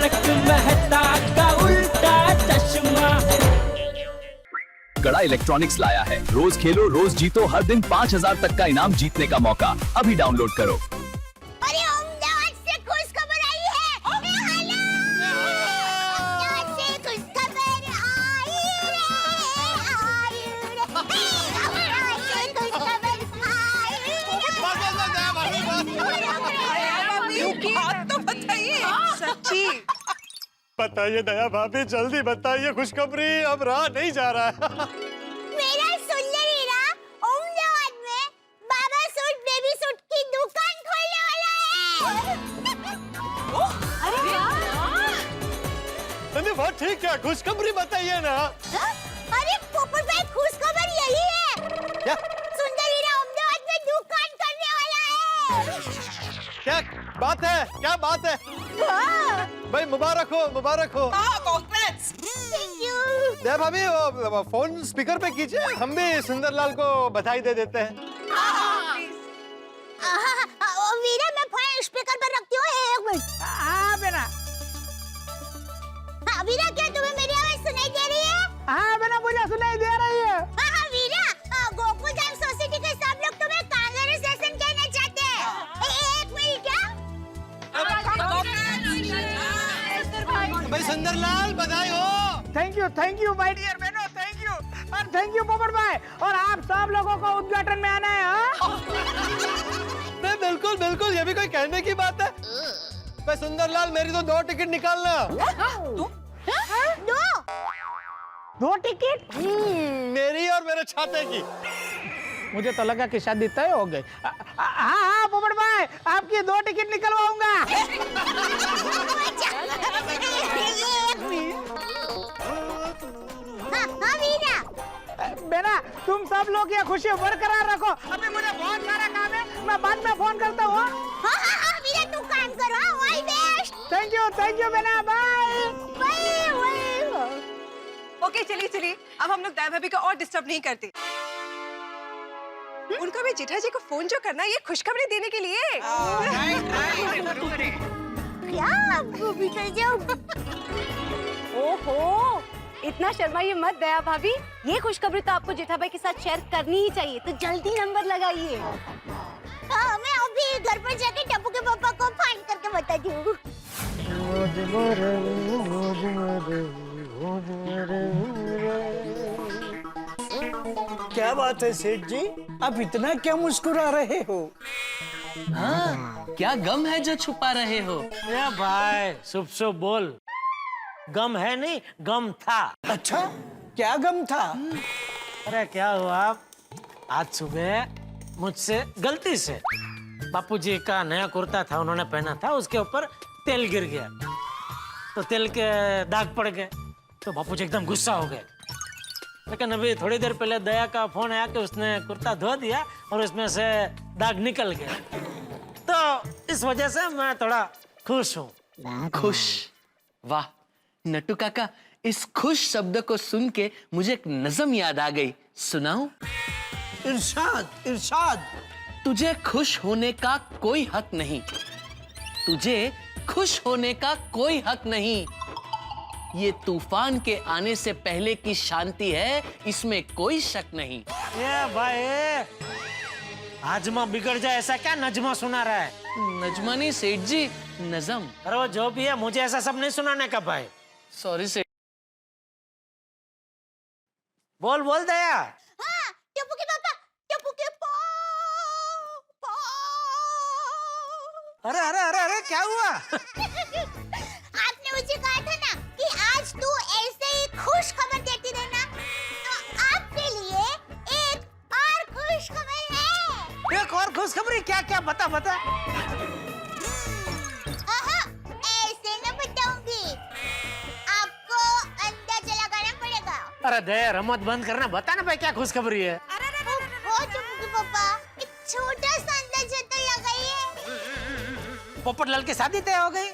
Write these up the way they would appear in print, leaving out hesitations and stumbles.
तारक मेहता का उल्टा चश्मा। कड़ा इलेक्ट्रॉनिक्स लाया है, रोज खेलो रोज जीतो, हर दिन 5,000 तक का इनाम जीतने का मौका। अभी डाउनलोड करो। अरे अहमदाबाद से खुशखबर आई है। अहमदाबाद से खुशखबर आई रे, आई रे। अहमदाबाद से खुशखबर आई रे। बात तो बताइए सच्ची। बताइए दया भाभी, जल्दी बताइए खुशखबरी, अब रहा नहीं जा रहा है। मेरा सुंदर हीरा अहमदाबाद में बाबा सूट बेबी सूट की दुकान खोलने वाला है। अरे नहीं बात ठीक है, खुशखबरी बताइए ना। अरे पोपट भाई खुशखबर यही है। क्या सुंदर हीरा अहमदाबाद में दुकान करने वाला है। क्या बात है, क्या बात है भाई? मुबारक हो, मुबारक हो। कांग्रेट्स। Thank you. दया भाभी वो फोन स्पीकर पे कीजिए, हम भी सुंदरलाल को बधाई दे देते हैं। वीरा मैं फोन स्पीकर पर रखती हूँ, एक मिनट। हाँ बेटा। हाँ वीरा, क्या तुम्हें मेरी आवाज सुनाई दे रही है? हाँ बेटा, मुझे सुनाई दे रही है। हाँ वीरा, गोकुल धाम सोसाइटी के सब लोग तुम्हें कांग्रेचुलेशन कहना चाहते हैं। एक मिनट क्या? भाई सुंदरलाल बधाई हो। थैंक यू माय डियर बहनों, थैंक यू। और थैंक यू पोपट भाई, और आप सब लोगों को उद्घाटन में आना है। नहीं बिल्कुल बिल्कुल, ये भी कोई कहने की बात है। भाई सुंदरलाल, मेरी तो 2 टिकट निकालना। दो टिकट? मेरी और मेरे छाते की। मुझे तो लगा कि शादी तय हो गई। हाँ पोपट भाई, आपकी 2 टिकट निकलवाऊंगा। हाँ वीरा। बेटा तुम सब लोग ये खुशी बरकरार रखो, अभी मुझे बहुत सारा काम है, मैं बाद में फोन करता हूँ। हाँ वीरा, तू काम करो। All best. थैंक यू बेटा, बाय। ओके चलिए चलिए, अब हम लोग दया भाभी को और डिस्टर्ब नहीं करते। उनको भी जेठा जी को फोन जो करना है, ये खुशखबरी देने के लिए। क्या आपको भी कर जाऊं? ओहो, इतना शर्माइए मत दया भाभी, ये खुशखबरी तो आपको जेठा भाई के साथ शेयर करनी ही चाहिए, तो जल्दी नंबर लगाइए। हाँ, मैं अभी घर पर जाके टप्पू के पापा को फोन करके बताती हूँ। क्या बात है सेठ जी, आप इतना क्या मुस्कुरा रहे हो? हाँ, क्या गम है जो छुपा रहे हो? या भाई शुभ शुभ बोल। गम है नहीं, गम था। अच्छा, क्या गम था? अरे क्या हुआ, आज सुबह मुझसे गलती से बापूजी का नया कुर्ता था, उन्होंने पहना था, उसके ऊपर तेल गिर गया, तो तेल के दाग पड़ गए, तो बापूजी एकदम गुस्सा हो गए। लेकिन अभी थोड़ी देर पहले दया का फोन आया कि उसने कुर्ता धो दिया और उसमें से दाग निकल गया, तो इस वजह से मैं थोड़ा खुश हूँ। खुश? वाह नट्टू काका, इस खुश शब्द को सुन के मुझे एक नज़म याद आ गई, सुनाऊं? इरशाद इरशाद। तुझे खुश होने का कोई हक नहीं, तुझे खुश होने का कोई हक नहीं, ये तूफान के आने से पहले की शांति है, इसमें कोई शक नहीं। ये भाई हाजमा बिगड़ जाए ऐसा क्या नजमा सुना रहा है? नजमा नहीं सेठ जी, नज़म। अरे वो जो भी है, मुझे ऐसा सब नहीं सुनाने का भाई। सॉरी सेठ। बोल बोल दया। हाँ, टप्पू के पापा, टप्पू के पापा। अरे अरे अरे अरे क्या हुआ? आपने मुझे कहा था ना कि आज तू ऐसे ही खुश खबर देती रहना, तो आपके लिए एक और खुश खबर है। एक और खुशखबरी? क्या क्या, बता बता। ऐसे न बताऊंगी, आपको अंदाजा लगाना पड़ेगा। अरे दया रमत बंद करना, बता ना भाई क्या खुशखबरी है। ओ टप्पू के पापा, एक छोटा सा अंदाजा तो लगाइए। पोपटलाल की शादी तय हो गई?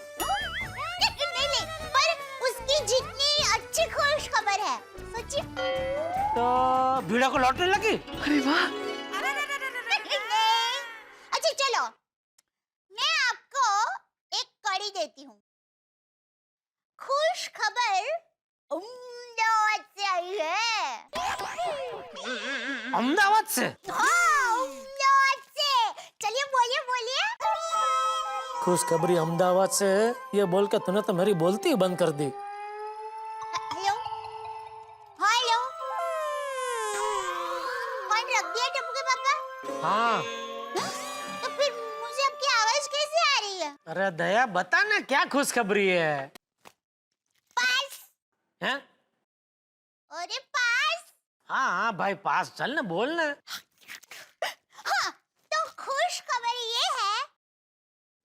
नहीं, पर उसकी जितनी अच्छी खुश खबर है, सोचिए। तो भीड़ा को लॉटरी लगी? अरे वाह। अच्छा चलो, मैं आपको एक कड़ी देती हूँ, खुश खबर अहमदाबाद से आई है। अहमदाबाद से? हाँ, अहमदाबाद से। चलिए बोलिए बोलिए। खुशखबरी अहमदाबाद से है, ये बोल के तूने तो मेरी बोलती ही बंद कर दी। हेलो हेलो, फोन रख दिया टप्पू के पापा? हाँ। तो फिर मुझे आपकी आवाज कैसे आ रही है? अरे दया बता ना क्या खुशखबरी है? पास। हैं? अरे पास। हाँ हाँ भाई पास, चल ना बोल ना। हाँ, तो खुश खबर ये है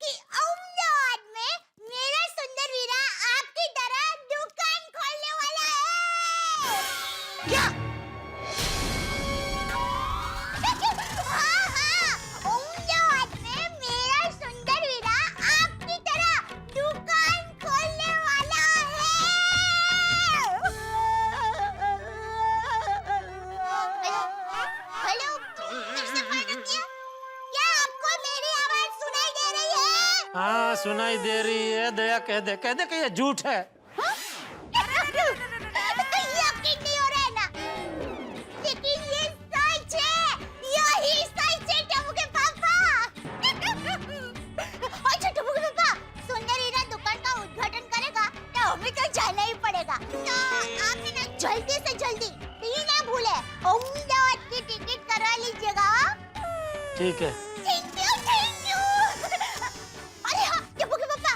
कि अहमदाबाद में मेरा सुंदर वीरा आपकी तरह दुकान खोलने वाला है। क्या? हाँ हाँ, अहमदाबाद में मेरा सुंदर वीरा आपकी तरह दुकान खोलने वाला है। हेलो, फिर से फोन रख दिया? क्या आपको मेरी आवाज सुनाई दे रही है? हाँ सुनाई दे रही है। दया कह दे कि ये झूठ है। यकीन नहीं हो रहा है ना? लेकिन ये सच है, यही सच है टप्पू के पापा। अच्छा टप्पू के पापा, सुंदर हीरा दुकान का उद्घाटन करेगा तो हमें तो जाना ही पड़ेगा। तो आप ना जल्दी से जल्दी, ये ना भूले, अहमदाबाद की टिकट करवा लीजिएगा। ठीक है। Thank you thank you. अरे हाँ टप्पू के पापा,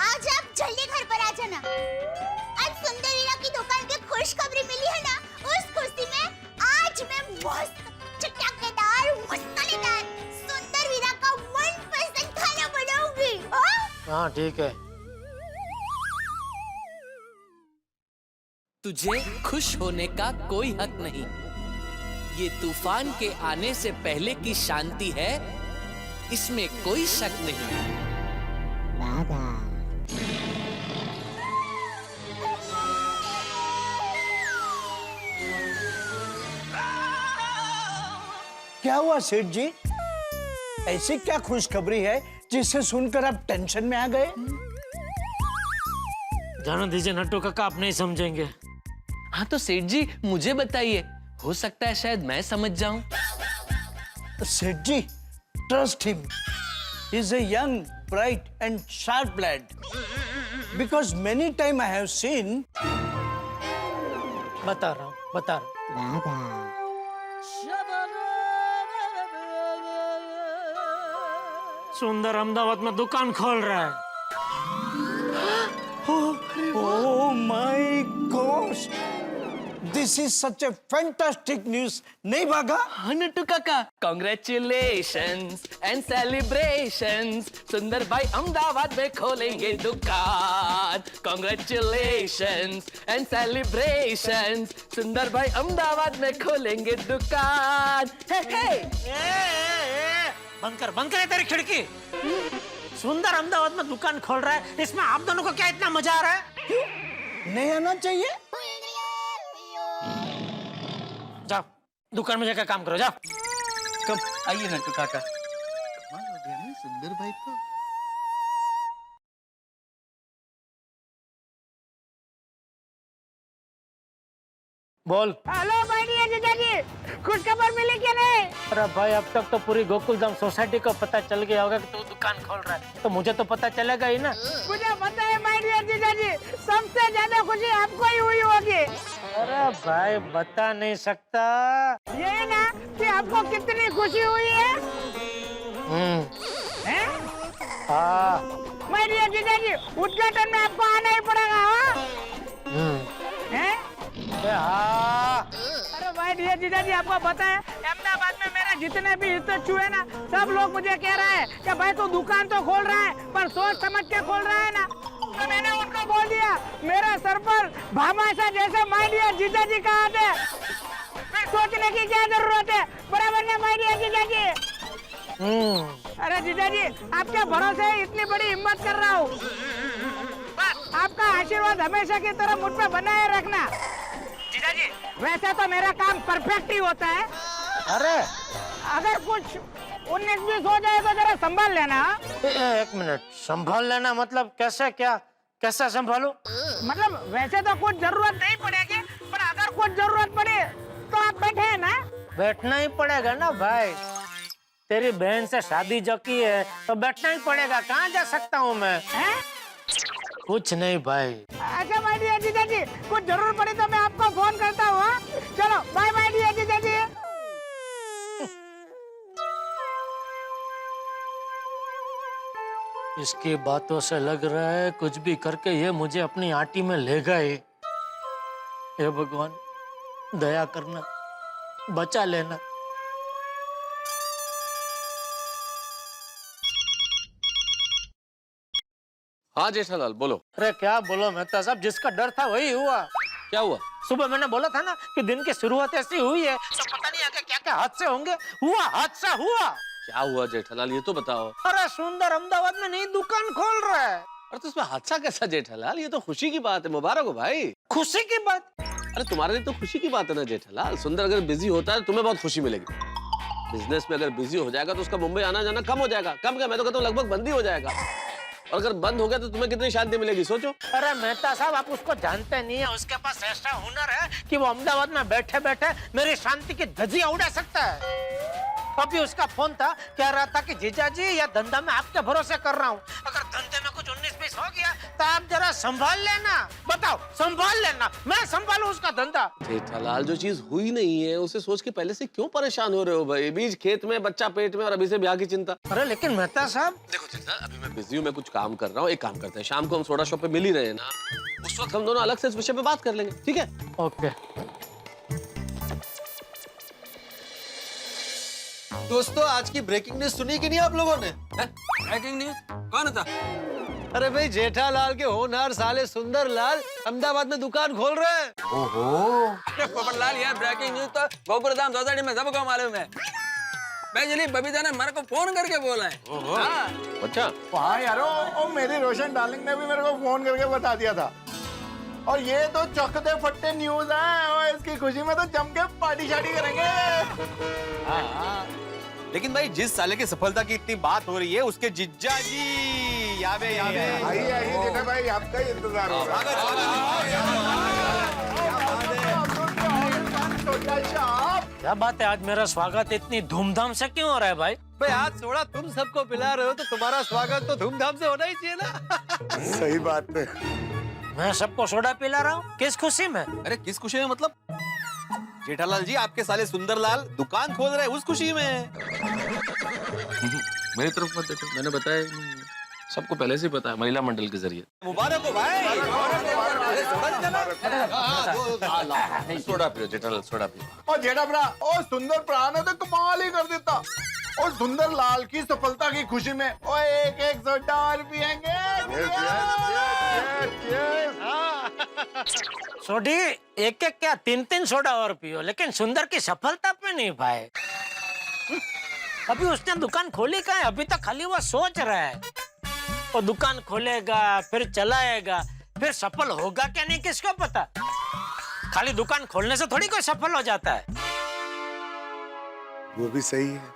आज आप जल्दी घर पर आ जाना। आज सुंदर हीरा की दुकान की खुशखबरी मिली है ना, उस खुशी में आज मैं मस्त चटकदार मसालेदार सुंदर हीरा का मनपसंद खाना बनाऊंगी। हाँ ठीक है। तुझे खुश होने का कोई हक नहीं। ये तूफान के आने से पहले की शांति है, इसमें कोई शक नहीं। क्या हुआ सेठ जी? ऐसी क्या खुशखबरी है जिसे सुनकर आप टेंशन में आ गए? जाने दीजिए नट्टू काका, आप नहीं समझेंगे। हाँ तो सेठ जी मुझे बताइए, हो सकता है शायद मैं समझ जाऊं। Seth ji, trust him, he is a young, bright and sharp lad, because many time I have seen. बता रहा हूँ। सुंदर अहमदाबाद में दुकान खोल रहा है। Oh my gosh! This is such a fantastic news. नहीं भागा? हाँ नट्टू काका, कॉन्ग्रेचुलेशंस एंड सेलिब्रेशंस। सुंदर भाई अहमदाबाद में खोलेंगे दुकान। Congratulations and celebrations. सुंदर भाई अहमदाबाद में खोलेंगे दुकान। हे हे। बंद कर तेरी खिड़की। सुंदर अहमदाबाद में दुकान खोल रहा है, इसमें आप दोनों को क्या इतना मजा आ रहा है? नहीं आना चाहिए? जाओ दुकान में जाकर काम करो, जाओ। कब आइए नट्टू काका। कमाल हो गया ना सुंदर भाई तो। बोल। हेलो माय डियर जीजाजी, खुश खबर मिली क्या नहीं? अरे भाई अब तक तो पूरी गोकुलधाम सोसाइटी को पता चल गया होगा कि तू दुकान खोल रहा है, तो मुझे तो पता चलेगा ही ना। मुझे पता है माय डियर जीजाजी, सबसे ज्यादा खुशी आपको ही हुई होगी। अरे भाई बता नहीं सकता। ये ना कि आपको कितनी खुशी हुई है? हैं? हाँ। माय डियर जीजाजी, उद्घाटन में आपको आना ही पड़ेगा। हैं? हाँ। अरे भाई डियर जीजाजी, आपको पता है अहमदाबाद में मेरे जितने भी हितैषी है ना, सब लोग मुझे कह रहे हैं कि भाई तू दुकान तो खोल रहा है पर सोच समझ के खोल रहा है ना। तो मैंने उनको बोल दिया मेरा सर पर भामाशाह जैसे माय डियर जीजाजी का हाथ है, फिर सोचने की क्या जरूरत है? बराबर ना माय डियर जीजाजी? अरे जीजाजी, आपके भरोसे इतनी बड़ी हिम्मत कर रहा हूँ, आपका आशीर्वाद हमेशा की तरह मुझ पे बनाए रखना। जीजाजी, वैसे तो मेरा काम परफेक्ट ही होता है। अरे अगर कुछ 19-20 हो जाए तो जरा संभाल लेना। एक मिनट, संभाल लेना मतलब कैसे? क्या कैसा संभालूं? मतलब वैसे तो कुछ जरूरत नहीं पड़ेगी, पर अगर कुछ जरूरत पड़े तो आप बैठे हैं ना। बैठना ही पड़ेगा ना भाई, तेरी बहन से शादी जो की है तो बैठना ही पड़ेगा, कहाँ जा सकता हूँ मैं? हैं? कुछ नहीं भाई। अच्छा माय डियर जीजा जी, कुछ जरूरत पड़ी तो मैं आपको फोन करता हूँ। हाँ? चलो बाय बाय डियर जीजा जी। इसकी बातों से लग रहा है कुछ भी करके ये मुझे अपनी आटी में ले गए। हे भगवान, दया करना, बचा लेना। हाँ जेठालाल बोलो। अरे क्या बोलो मेहता साहब, जिसका डर था वही हुआ। क्या हुआ? सुबह मैंने बोला था ना कि दिन की शुरुआत ऐसी हुई है, तो पता नहीं आगे क्या क्या हादसे होंगे। हुआ, हादसा हुआ। क्या हुआ जेठालाल, ये तो बताओ। अरे सुंदर अहमदाबाद में नई दुकान खोल रहा है। अरे तो इसमें हादसा कैसा जेठालाल, ये तो खुशी की बात है, मुबारक हो भाई। खुशी की बात? अरे तुम्हारे लिए तो खुशी की बात है ना जेठालाल। सुंदर अगर बिजी होता है तो तुम्हें बहुत खुशी मिलेगी। बिजनेस में अगर बिजी हो जाएगा तो उसका मुंबई आना जाना कम हो जाएगा। कम क्या, मैं तो कहता हूँ लगभग बंद ही हो जाएगा। और अगर बंद हो गया तो तुम्हें कितनी शांति मिलेगी, सोचो। अरे मेहता साहब, आप उसको जानते नहीं है, उसके पास ऐसा हुनर है कि वो अहमदाबाद में बैठे बैठे मेरी शांति की धज्जियां उड़ा सकता है। अभी उसका फोन था, कह रहा था कि जीजा जी यह धंधा मैं आपके भरोसे कर रहा हूँ, अगर धंधे में कुछ 19-20 हो गया तो आप जरा संभाल लेना। बताओ, संभाल लेना, मैं संभालू उसका धंधा। जेठालाल, जो चीज हुई नहीं है उसे सोच के पहले से क्यों परेशान हो रहे हो भाई? बीज खेत में, बच्चा पेट में, और अभी से ब्याह की चिंता। अरे लेकिन मेहता साहब, देखो जेठालाल, अभी मैं बिजी हूँ, मैं कुछ काम कर रहा हूँ। एक काम करते हैं, शाम को हम सोडा शॉप पे मिल ही रहे हैं ना, उस वक्त हम दोनों अलग से इस विषय पे बात कर लेंगे, ठीक है? ओके। दोस्तों, आज की ब्रेकिंग न्यूज सुनी कि नहीं आप लोगों ने? ब्रेकिंग न्यूज कौन था? अरे भाई, जेठालाल के होनहार साले सुंदर लाल अहमदाबाद में दुकान खोल रहे हैं। पोपटलाल, यार ब्रेकिंग न्यूज तो गोकुलधाम सोसाइटी में सबको मालूम है। बेजली बबीता ने मेरे को फोन करके बोला है। हाँ। अच्छा। हाँ यारो, ओ मेरी रोशन डार्लिंग ने भी मेरे को फोन करके बता दिया था। और ये तो चकते फट्टे न्यूज है, और इसकी खुशी में तो जम के पार्टी शार्टी करेंगे। हाँ। लेकिन भाई, जिस साले की सफलता की इतनी बात हो रही है, उसके जिज्जा जी यावे आइए जेठा भाई, आपका ही इंतजार हो रहा है। क्या बात है, आज मेरा स्वागत इतनी धूमधाम से क्यों हो रहा है भाई? भाई, आज सोडा तुम सबको पिला रहे हो तो तुम्हारा स्वागत तो धूमधाम से होना ही चाहिए ना। सही बात है। मैं सबको सोडा पिला रहा हूँ, किस खुशी में? अरे किस खुशी में मतलब? जेठालाल जी, आपके साले सुंदरलाल दुकान खोल रहे हैं, उस खुशी में। मेरी तरफ मत देखो, मैंने बताया, सबको पहले से पता है, महिला मंडल के जरिए। मुबारक हो भाई। सोडा पियो जेठालाल, सोडा पियो। और जेठा भरा, ओ सुंदर भरा ने तो कमाल ही कर देता। और सुंदर लाल की सफलता की खुशी में ओ एक सोडा और पिएंगे। सोडी एक क्या 3 सोडा और पियो, लेकिन सुंदर की सफलता पे नहीं भाई। अभी उसने दुकान खोली कहाँ है? अभी तक खाली वो सोच रहा है। वो दुकान खोलेगा, फिर चलाएगा, फिर सफल होगा क्या नहीं किसको पता। खाली दुकान खोलने से थोड़ी कोई सफल हो जाता है। वो भी सही है।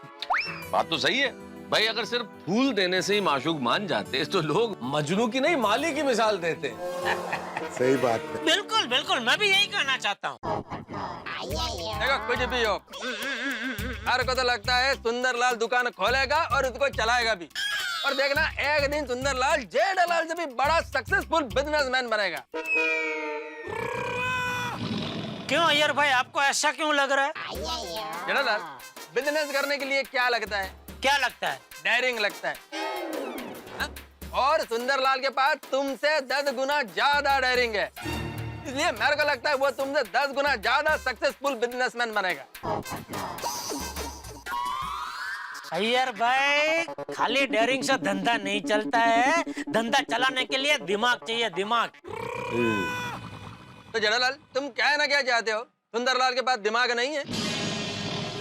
बात तो सही है भाई, अगर सिर्फ फूल देने से ही माशूक मान जाते तो लोग मजनू की नहीं माली की मिसाल देते। सही बात है। बिल्कुल बिल्कुल, मैं भी यही कहना चाहता हूँ। देखो कुछ भी हो, हर को तो लगता है सुंदरलाल दुकान खोलेगा और उसको चलाएगा भी। और देखना, एक दिन सुंदरलाल जेठालाल से भी बड़ा सक्सेसफुल बिजनेसमैन बनेगा। क्यों अय्यर भाई, आपको ऐसा क्यों लग रहा है? जेठालाल, बिजनेस करने के लिए क्या लगता है? क्या लगता है? डेयरिंग लगता है। हा? और सुंदरलाल के पास तुमसे 10 गुना ज्यादा डेयरिंग है, इसलिए मेरे को लगता है वो तुमसे 10 गुना ज्यादा सक्सेसफुल बिजनेसमैन बनेगा। अय्यर भाई, खाली डेयरिंग से धंधा नहीं चलता है, धंधा चलाने के लिए दिमाग चाहिए, दिमाग। तो जेठालाल, तुम कहना क्या चाहते हो? सुंदरलाल के पास दिमाग नहीं है?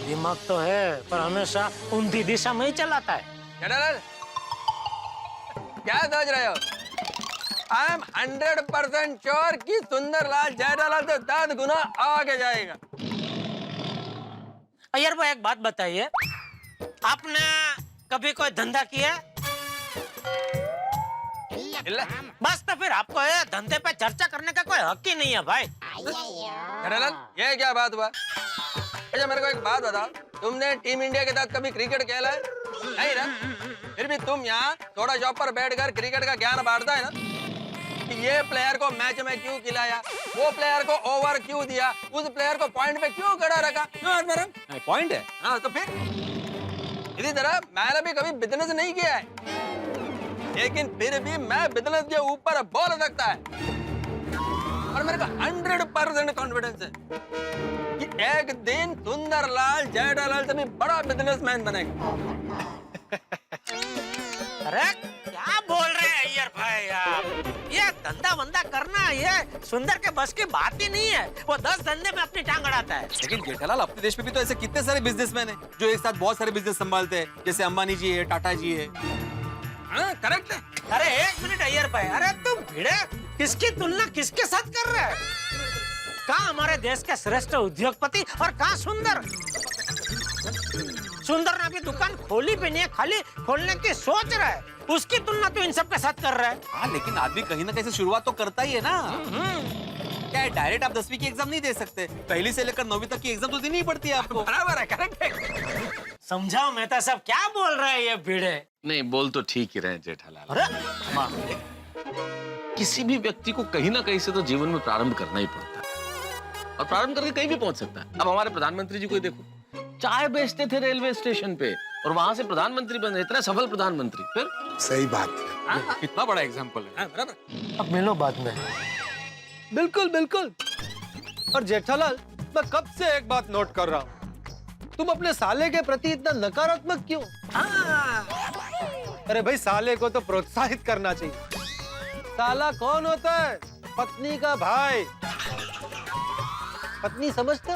दिमाग तो है, पर हमेशा ऊंधी दिशा में ही चलाता है। जेठालाल, क्या सोच रहे हो? आई एम 100% श्योर कि सुंदरलाल जेठालाल से 10 गुना आगे जाएगा। अय्यर भाई, एक बात बताइए, आपने कभी कोई धंधा किया? इल्ले बस तो फिर आपको ये धंधे पे चर्चा करने का कोई हक ही नहीं है भाई। जेठालाल ये क्या बात हुआ? अच्छा मेरे को एक बात बताओ, तुमने टीम इंडिया के साथ कभी क्रिकेट खेला है? नहीं ना? फिर भी तुम यहाँ थोड़ा जॉब पर बैठकर क्रिकेट का ज्ञान बांटता है ना कि ये प्लेयर को मैच में क्यों खिलाया, वो प्लेयर को ओवर क्यों दिया, उस प्लेयर को पॉइंट पे क्यों खड़ा रखा, क्यों पॉइंट है। हाँ तो फिर इसी तरह मैंने भी कभी बिजनेस नहीं किया है, लेकिन फिर भी मैं बिजनेस के ऊपर बोल सकता है और मेरे को 100% कॉन्फिडेंस है कि एक दिन सुंदरलाल जेठालाल से भी बड़ा बिजनेसमैन बनेगा। अरे क्या बोल रहे हैं अय्यर भाई आप? ये धंधा वंदा करना ये सुंदर के बस की बात ही नहीं है। वो 10 धंधे में अपनी टांग अड़ाता है। लेकिन जेठालाल अपने देश में भी तो ऐसे कितने सारे बिजनेसमैन हैं जो एक साथ बहुत सारे बिजनेस संभालते हैं, जैसे अंबानी जी है, टाटा जी है। हाँ करेक्ट है। अरे एक मिनट अय्यर भाई, अरे तुम भिड़े किसकी तुलना किसके साथ कर रहे हैं? कहाँ हमारे देश के श्रेष्ठ उद्योगपति और कहाँ सुंदर? सुंदर ने अभी दुकान खोली भी नहीं है, खाली खोलने की सोच रहा है। उसकी तुलना तो इन सब के साथ कर रहा है। हाँ लेकिन आदमी कहीं ना कहीं से शुरुआत तो करता ही है ना। क्या है, डायरेक्ट आप 10वीं की एग्जाम नहीं दे सकते, पहली से लेकर 9वीं तक की एग्जाम तो देनी ही पड़ती है आपको। बराबर है, करेक्ट है। समझाओ मेहता साहब क्या बोल रहे हैं ये भिड़े? नहीं बोल तो ठीक ही रहे जेठालाल। अरे किसी भी व्यक्ति को कहीं ना कहीं से तो जीवन में प्रारंभ करना ही पड़ता है और प्रारंभ करके कहीं भी पहुंच सकता है। अब हमारे प्रधानमंत्री जी को देखो, चाय बेचते थे रेलवे स्टेशन पे और वहां से प्रधानमंत्री बने, इतना सफल प्रधानमंत्री। फिर सही बात है। कितना बड़ा एग्जाम्पल है। अब मिलो बाद में। बिल्कुल बिल्कुल। और जेठालाल मैं कब से एक बात नोट कर रहा हूँ, तुम अपने साले के प्रति इतना नकारात्मक क्यों? अरे भाई साले को तो प्रोत्साहित करना चाहिए। साला कौन होता है? पत्नी का भाई। पत्नी समझते?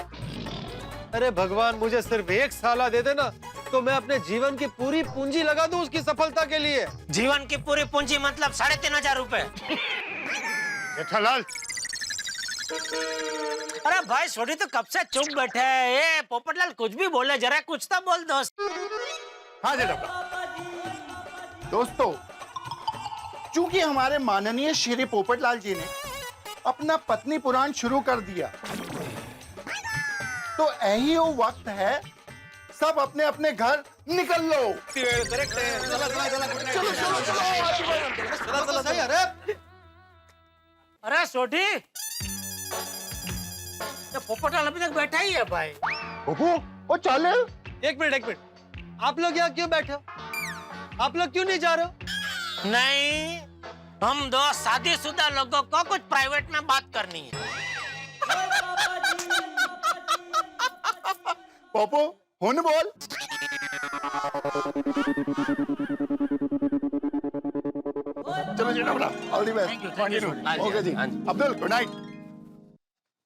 अरे भगवान मुझे सिर्फ एक साला दे देना तो मैं अपने जीवन की पूरी पूंजी लगा दूं उसकी सफलता के लिए। जीवन की पूरी पूंजी मतलब 3,500 रुपए। जेठालाल अरे भाई छोटी तो कब से चुप बैठे हैं। ये पोपटलाल कुछ भी बोले, जरा कुछ तो बोल दोस्त। हाँ दोस्तों, चूंकि हमारे माननीय श्री पोपटलाल जी ने अपना पत्नी पुराण शुरू कर दिया, तो यही वो वक्त है सब अपने अपने घर निकल लो। करेक्ट है। चलो अरे अरे सोटी, पोपटलाल अभी तक बैठा ही है भाई। वो चले। एक मिनट, आप लोग यहाँ क्यों बैठे हो? आप लोग क्यों नहीं जा रहे हो? नहीं, हम दो शादीशुदा लोगों को कुछ प्राइवेट में बात करनी है। पोपो हुन बोल। चलो Jethalal, all the best. Okay जी, अब्दुल गुड नाइट।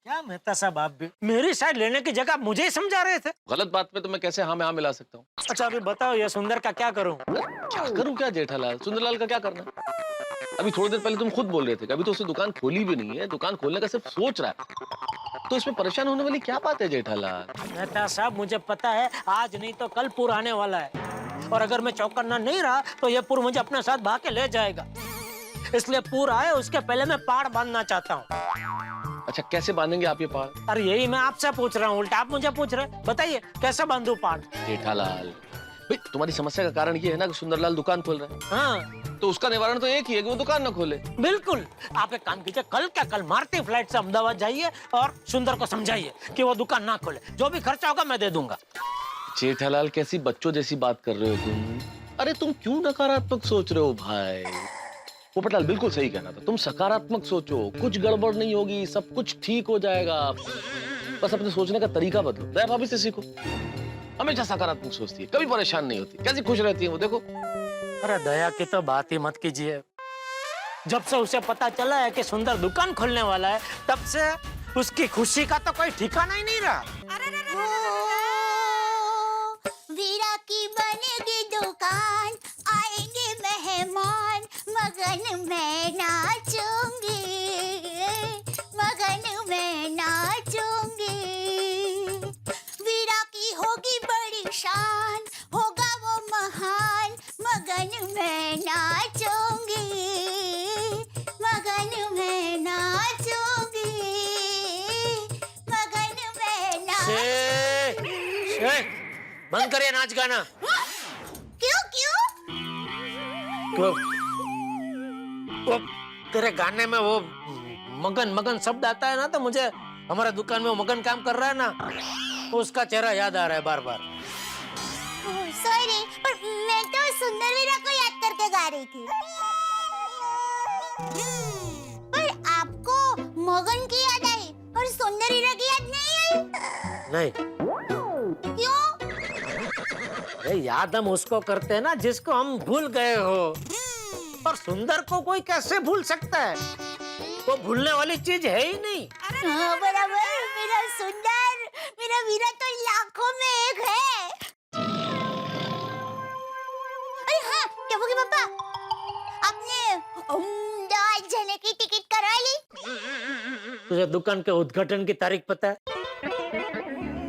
क्या मेहता साहब आप भी मेरी साइड लेने की जगह मुझे ही समझा रहे थे। गलत बात पे तो मैं कैसे हाँ में हाँ मिला सकता हूँ? अच्छा अभी बताओ ये सुंदर का क्या करूं? क्या करूँ क्या जेठालाल? सुंदरलाल का क्या करना? अभी थोड़ी देर पहले तुम खुद बोल रहे थे कि अभी तो उसने दुकान खोली भी नहीं है, दुकान खोलने का सिर्फ सोच रहा है, तो इसमें परेशान होने वाली क्या बात है जेठालाल? मेहता साहब मुझे पता है आज नहीं तो कल पुर आने वाला है, और अगर मैं चौकन्ना नहीं रहा तो ये पुर मुझे अपने साथ भाग के ले जाएगा। इसलिए पुर आए उसके पहले मैं पाड़ बांधना चाहता हूँ। अच्छा कैसे बांधेंगे आप ये पाड़? अरे यही मैं आपसे पूछ रहा हूँ, उल्टा आप मुझे पूछ रहे। बताइए कैसे बांधू पाड़? जेठालाल भाई तुम्हारी समस्या का कारण ये है ना कि सुंदरलाल दुकान खोल रहा है। हाँ तो उसका निवारण तो एक ही है कि वो दुकान ना खोले। बिल्कुल, आप एक काम कीजिए, कल क्या कल मारती फ्लाइट से अहमदाबाद जाइए और सुंदर को समझाइए कि वो दुकान ना खोले, जो भी खर्चा होगा मैं दे दूंगा। जेठालाल कैसी बच्चों जैसी बात कर रहे हो तुम? अरे तुम क्यों नकारात्मक सोच रहे हो भाई? पोपटलाल बिल्कुल सही कहना था, तुम सकारात्मक सोचो, कुछ गड़बड़ नहीं होगी, सब कुछ ठीक हो जाएगा। बस अपने सोचने का तरीका बदलो। दया भाभी से सीखो, हमेशा सकारात्मक सोचती है, कभी परेशान नहीं होती, कैसी खुश रहती है वो देखो। अरे दया की तो बात ही मत कीजिए। जब से उसे पता चला है कि सुंदर दुकान खोलने वाला है, तब से उसकी खुशी का तो कोई ठिकाना ही नहीं रहा। वीरा की बनेगी दुकान, आएंगे मेहमान, मगन में नाचूंगी, मगन में नाचूंगी। वीरा की होगी बड़ी शान, होगा वो महान, मगन में नाचूंगी। बंद करिए नाच गाना। क्यों क्यों? वो तेरे गाने में वो मगन मगन शब्द आता है ना, तो मुझे हमारा दुकान में वो मगन काम कर रहा है ना, तो उसका चेहरा याद आ रहा है बार बार। सॉरी, पर मैं तो सुंदर वीरा को याद करके गा रही थी। पर आपको मगन की याद आई और सुंदर वीरा की याद नहीं आई? नहीं। क्यों? अरे याद हम उसको करते हैं ना जिसको हम भूल गए हो, पर सुंदर को कोई कैसे भूल सकता है? वो भूलने वाली चीज है ही नहीं। हाँ, बराबर। मेरा सुंदर, मेरा वीरा तो लाखों में एक है। अरे हाँ, क्या बोले पापा, आपने अहमदाबाद जाने की टिकट करा ली? तुझे दुकान के उद्घाटन की तारीख पता है?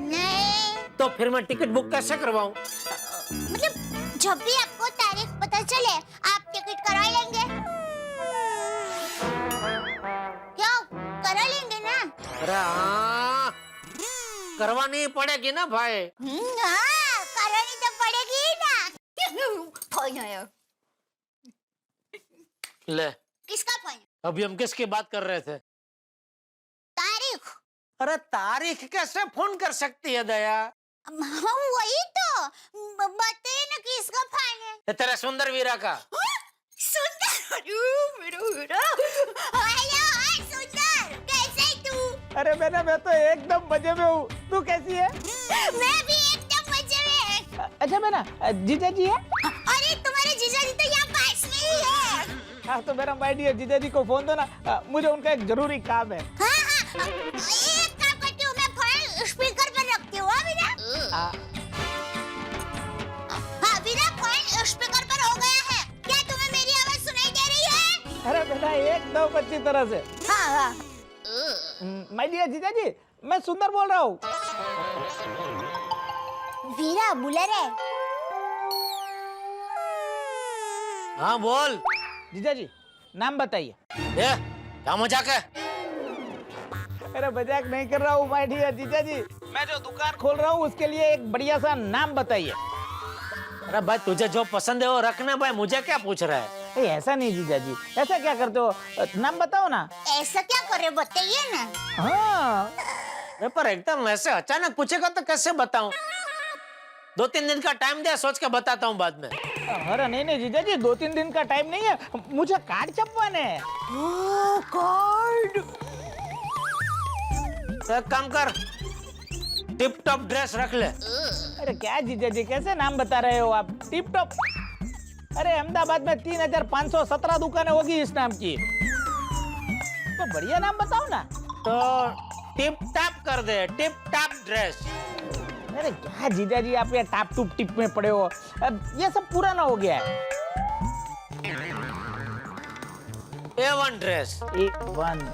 नहीं। तो फिर मैं टिकट बुक कैसे करवाऊं? मतलब जब भी आपको तारीख पता चले आप टिकट करा लेंगे? क्या करा लेंगे ना? अरे हाँ, करवानी ही पड़ेगी ना भाई। हाँ, करानी तो पड़ेगी ही ना। फोन आया। ले, किसका फोन? अभी हम किसकी बात कर रहे थे? तारीख। अरे तारीख कैसे फोन कर सकती है दया? हम वही तो बताइए ना किसका फोन है? ये तेरा सुंदर वीरा का। सुंदर, मेरा वीरा। हेलो, हाय सुंदर, कैसे है तू? अरे मैं तो एकदम मजे में हूँ। तू कैसी है? मैं भी एकदम मजे में। अच्छा बेना, जीजा जी है? अरे तुम्हारे जीजा जी तो यहाँ पास में ही है। हाँ तो मेरा माय डियर जीजा जी को फोन दो ना, मुझे उनका एक जरूरी काम है। हाँ हाँ, एक काम करती हूँ, मैं फोन स्पीकर पर रखती हूँ। वीरा, हाँ वीरा, फोन स्पीकर पर हो गया है। क्या तुम्हें मेरी आवाज सुनाई दे रही है? अरे बेटा एकदम अच्छी तरह से। हाँ हाँ। माय डियर जीजा जी, मैं सुंदर बोल रहा हूँ। वीरा बुला रहे। हाँ बोल। जीजा जी नाम बताइए। क्या मजाक है? अरे मजाक नहीं कर रहा हूँ माय डियर जीजा जी, मैं जो दुकान खोल रहा हूँ उसके लिए एक बढ़िया सा नाम बताइए। अरे भाई तुझे जो पसंद है वो रखना भाई, मुझे क्या पूछ रहा है? ऐसा नहीं जीजा जी, ऐसा क्या करते हो, नाम बताओ ना। ऐसा क्या करे बताइए ना। हाँ। पर एकदम ऐसे अचानक पूछेगा तो कैसे बताऊं? 2-3 दिन का टाइम दे, सोच के बताता हूँ बाद में। अरे नहीं जीजा जी, 2-3 दिन का टाइम नहीं है, मुझे कार्ड छपवाने हैं। कार्ड? एक काम कर, टिप टॉप ड्रेस रख ले। अरे क्या जीजा जी, कैसे नाम बता रहे हो आप? Tip top? अरे अहमदाबाद में 3517 दुकानें होगी इस नाम की, तो बढ़िया नाम बताओ ना। तो टिप टॉप कर दे, टिप टॉप ड्रेस। अरे क्या जीजा जी, आप ये टाप टूप टिप में पड़े हो, अब ये सब पुराना हो गया है। A1 dress. A1?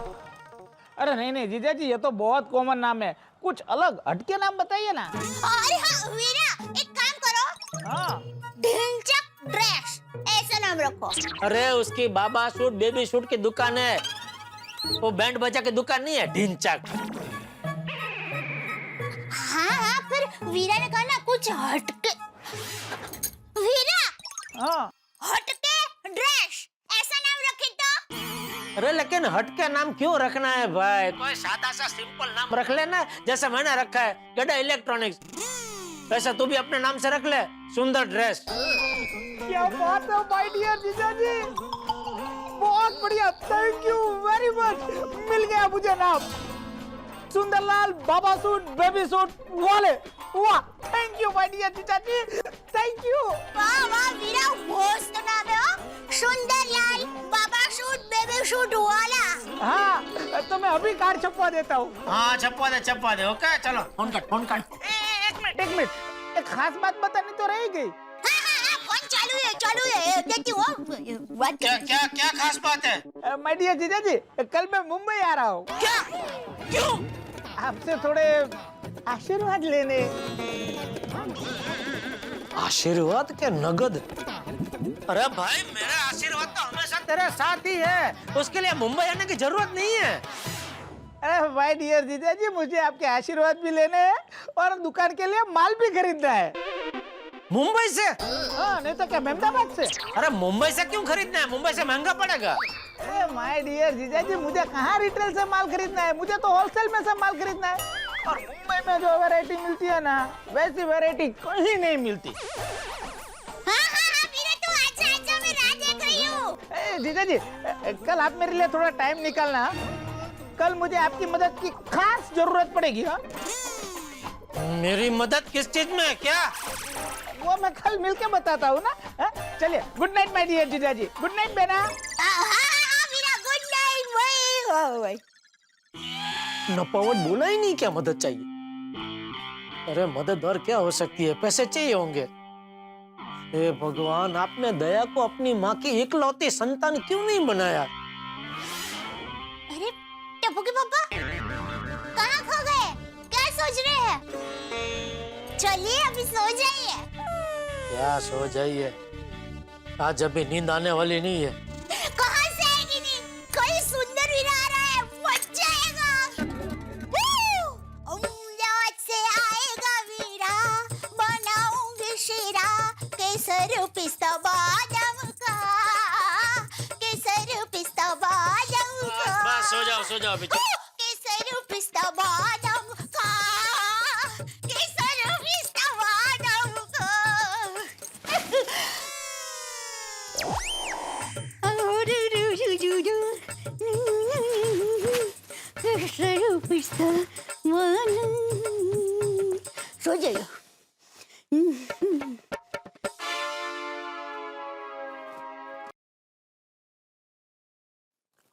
अरे नहीं जीजा जी, ये तो बहुत कॉमन नाम है, कुछ अलग हटके नाम बताइए ना। अरे हाँ वीरा, एक काम करो। हाँ। ढिंचक ड्रेस, ऐसा नाम रखो। अरे उसकी बाबा सूट बेबी सूट की दुकान है, वो बैंड बजा की दुकान नहीं है, ढिंचक। हाँ, फिर वीरा ने कहा ना कुछ हटके। वीरा, हाँ। हटके ड्रेस, ऐसा नाम रखे तो? अरे लेकिन हटके नाम क्यों रखना है भाई? कोई सादा सा सिंपल नाम रख लेना, जैसे मैंने रखा है गड्ढा इलेक्ट्रॉनिक्स, वैसा तू भी अपने नाम से रख ले, सुंदर ड्रेस। क्या बात है माय डियर जीजा जी, बहुत बढ़िया, थैंक यू वेरी मच, मिल गया मुझे नाम। सुंदरलाल बाबा सूट बेबी सूट वाले, वाह, थैंक यू माय डियर जीजा जी, थैंक यू। वाह वाह वीरा, मस्त नाम है हो, सुंदरलाल बाबा सूट बेबी सूट वाला। हाँ तो मैं अभी कार्ड छपवा देता हूँ। हाँ छपवा दे, ओके चलो फोन काट। एक मिनट, एक खास बात बतानी तो रह गई। हाँ, फोन चालू है, देती हूँ। क्या खास बात है? माय डियर जीजा जी, कल मैं मुंबई आ रहा हूँ। क्या? क्यों? आपसे थोड़े आशीर्वाद लेने। आशीर्वाद के नगद? अरे भाई मेरा आशीर्वाद तो हमेशा तेरे साथ ही है, उसके लिए मुंबई आने की जरूरत नहीं है। अरे माय डियर जीजा जी, मुझे आपके आशीर्वाद भी लेने हैं और दुकान के लिए माल भी खरीदना है। मुंबई से? हाँ, नहीं तो क्या अहमदाबाद से? अरे मुंबई से क्यों खरीदना है? मुंबई से महंगा पड़ेगा। माय डियर जीजा जी, मुझे कहाँ रिटेल से माल खरीदना है, मुझे तो होलसेल में से माल खरीदना है। और मुंबई में जो वैरायटी मिलती है ना, वैसी वैरायटी कहीं नहीं मिलती। जीजा जी, कल आप मेरे लिए थोड़ा टाइम निकालना। कल मुझे आपकी मदद की खास जरूरत पड़ेगी। हाँ, मेरी मदद किस चीज में? क्या? वो मैं कल मिलके बताता हूँ ना। चलिए, गुड नाइट माय डियर जीजा जी। गुड नाइट बेना। Good night. नपावट बोला ही नहीं क्या मदद चाहिए? अरे मदद और क्या हो सकती है, पैसे चाहिए होंगे। हे भगवान, आपने दया को अपनी माँ की इकलौती संतान क्यों नहीं बनाया? अरे टप्पू के पापा कहाँ खो गए? क्या सोच रहे हैं? चलिए अभी सो जाइए। क्या सो जाइए? आज अभी नींद आने वाली नहीं है। कहाँ से आएगी नींद? कोई सुंदर वीरा आ रहा है, मच जाएगा। उम्मीद से आएगा वीरा, बनाऊंगी शीरा, केसर पिस्ता बादाम का, केसर पिस्ता बादाम का। बस सो जाओ बेटा। केसर पिस्ता बादाम का, केसर पिस्ता बादाम का। सो जाइए।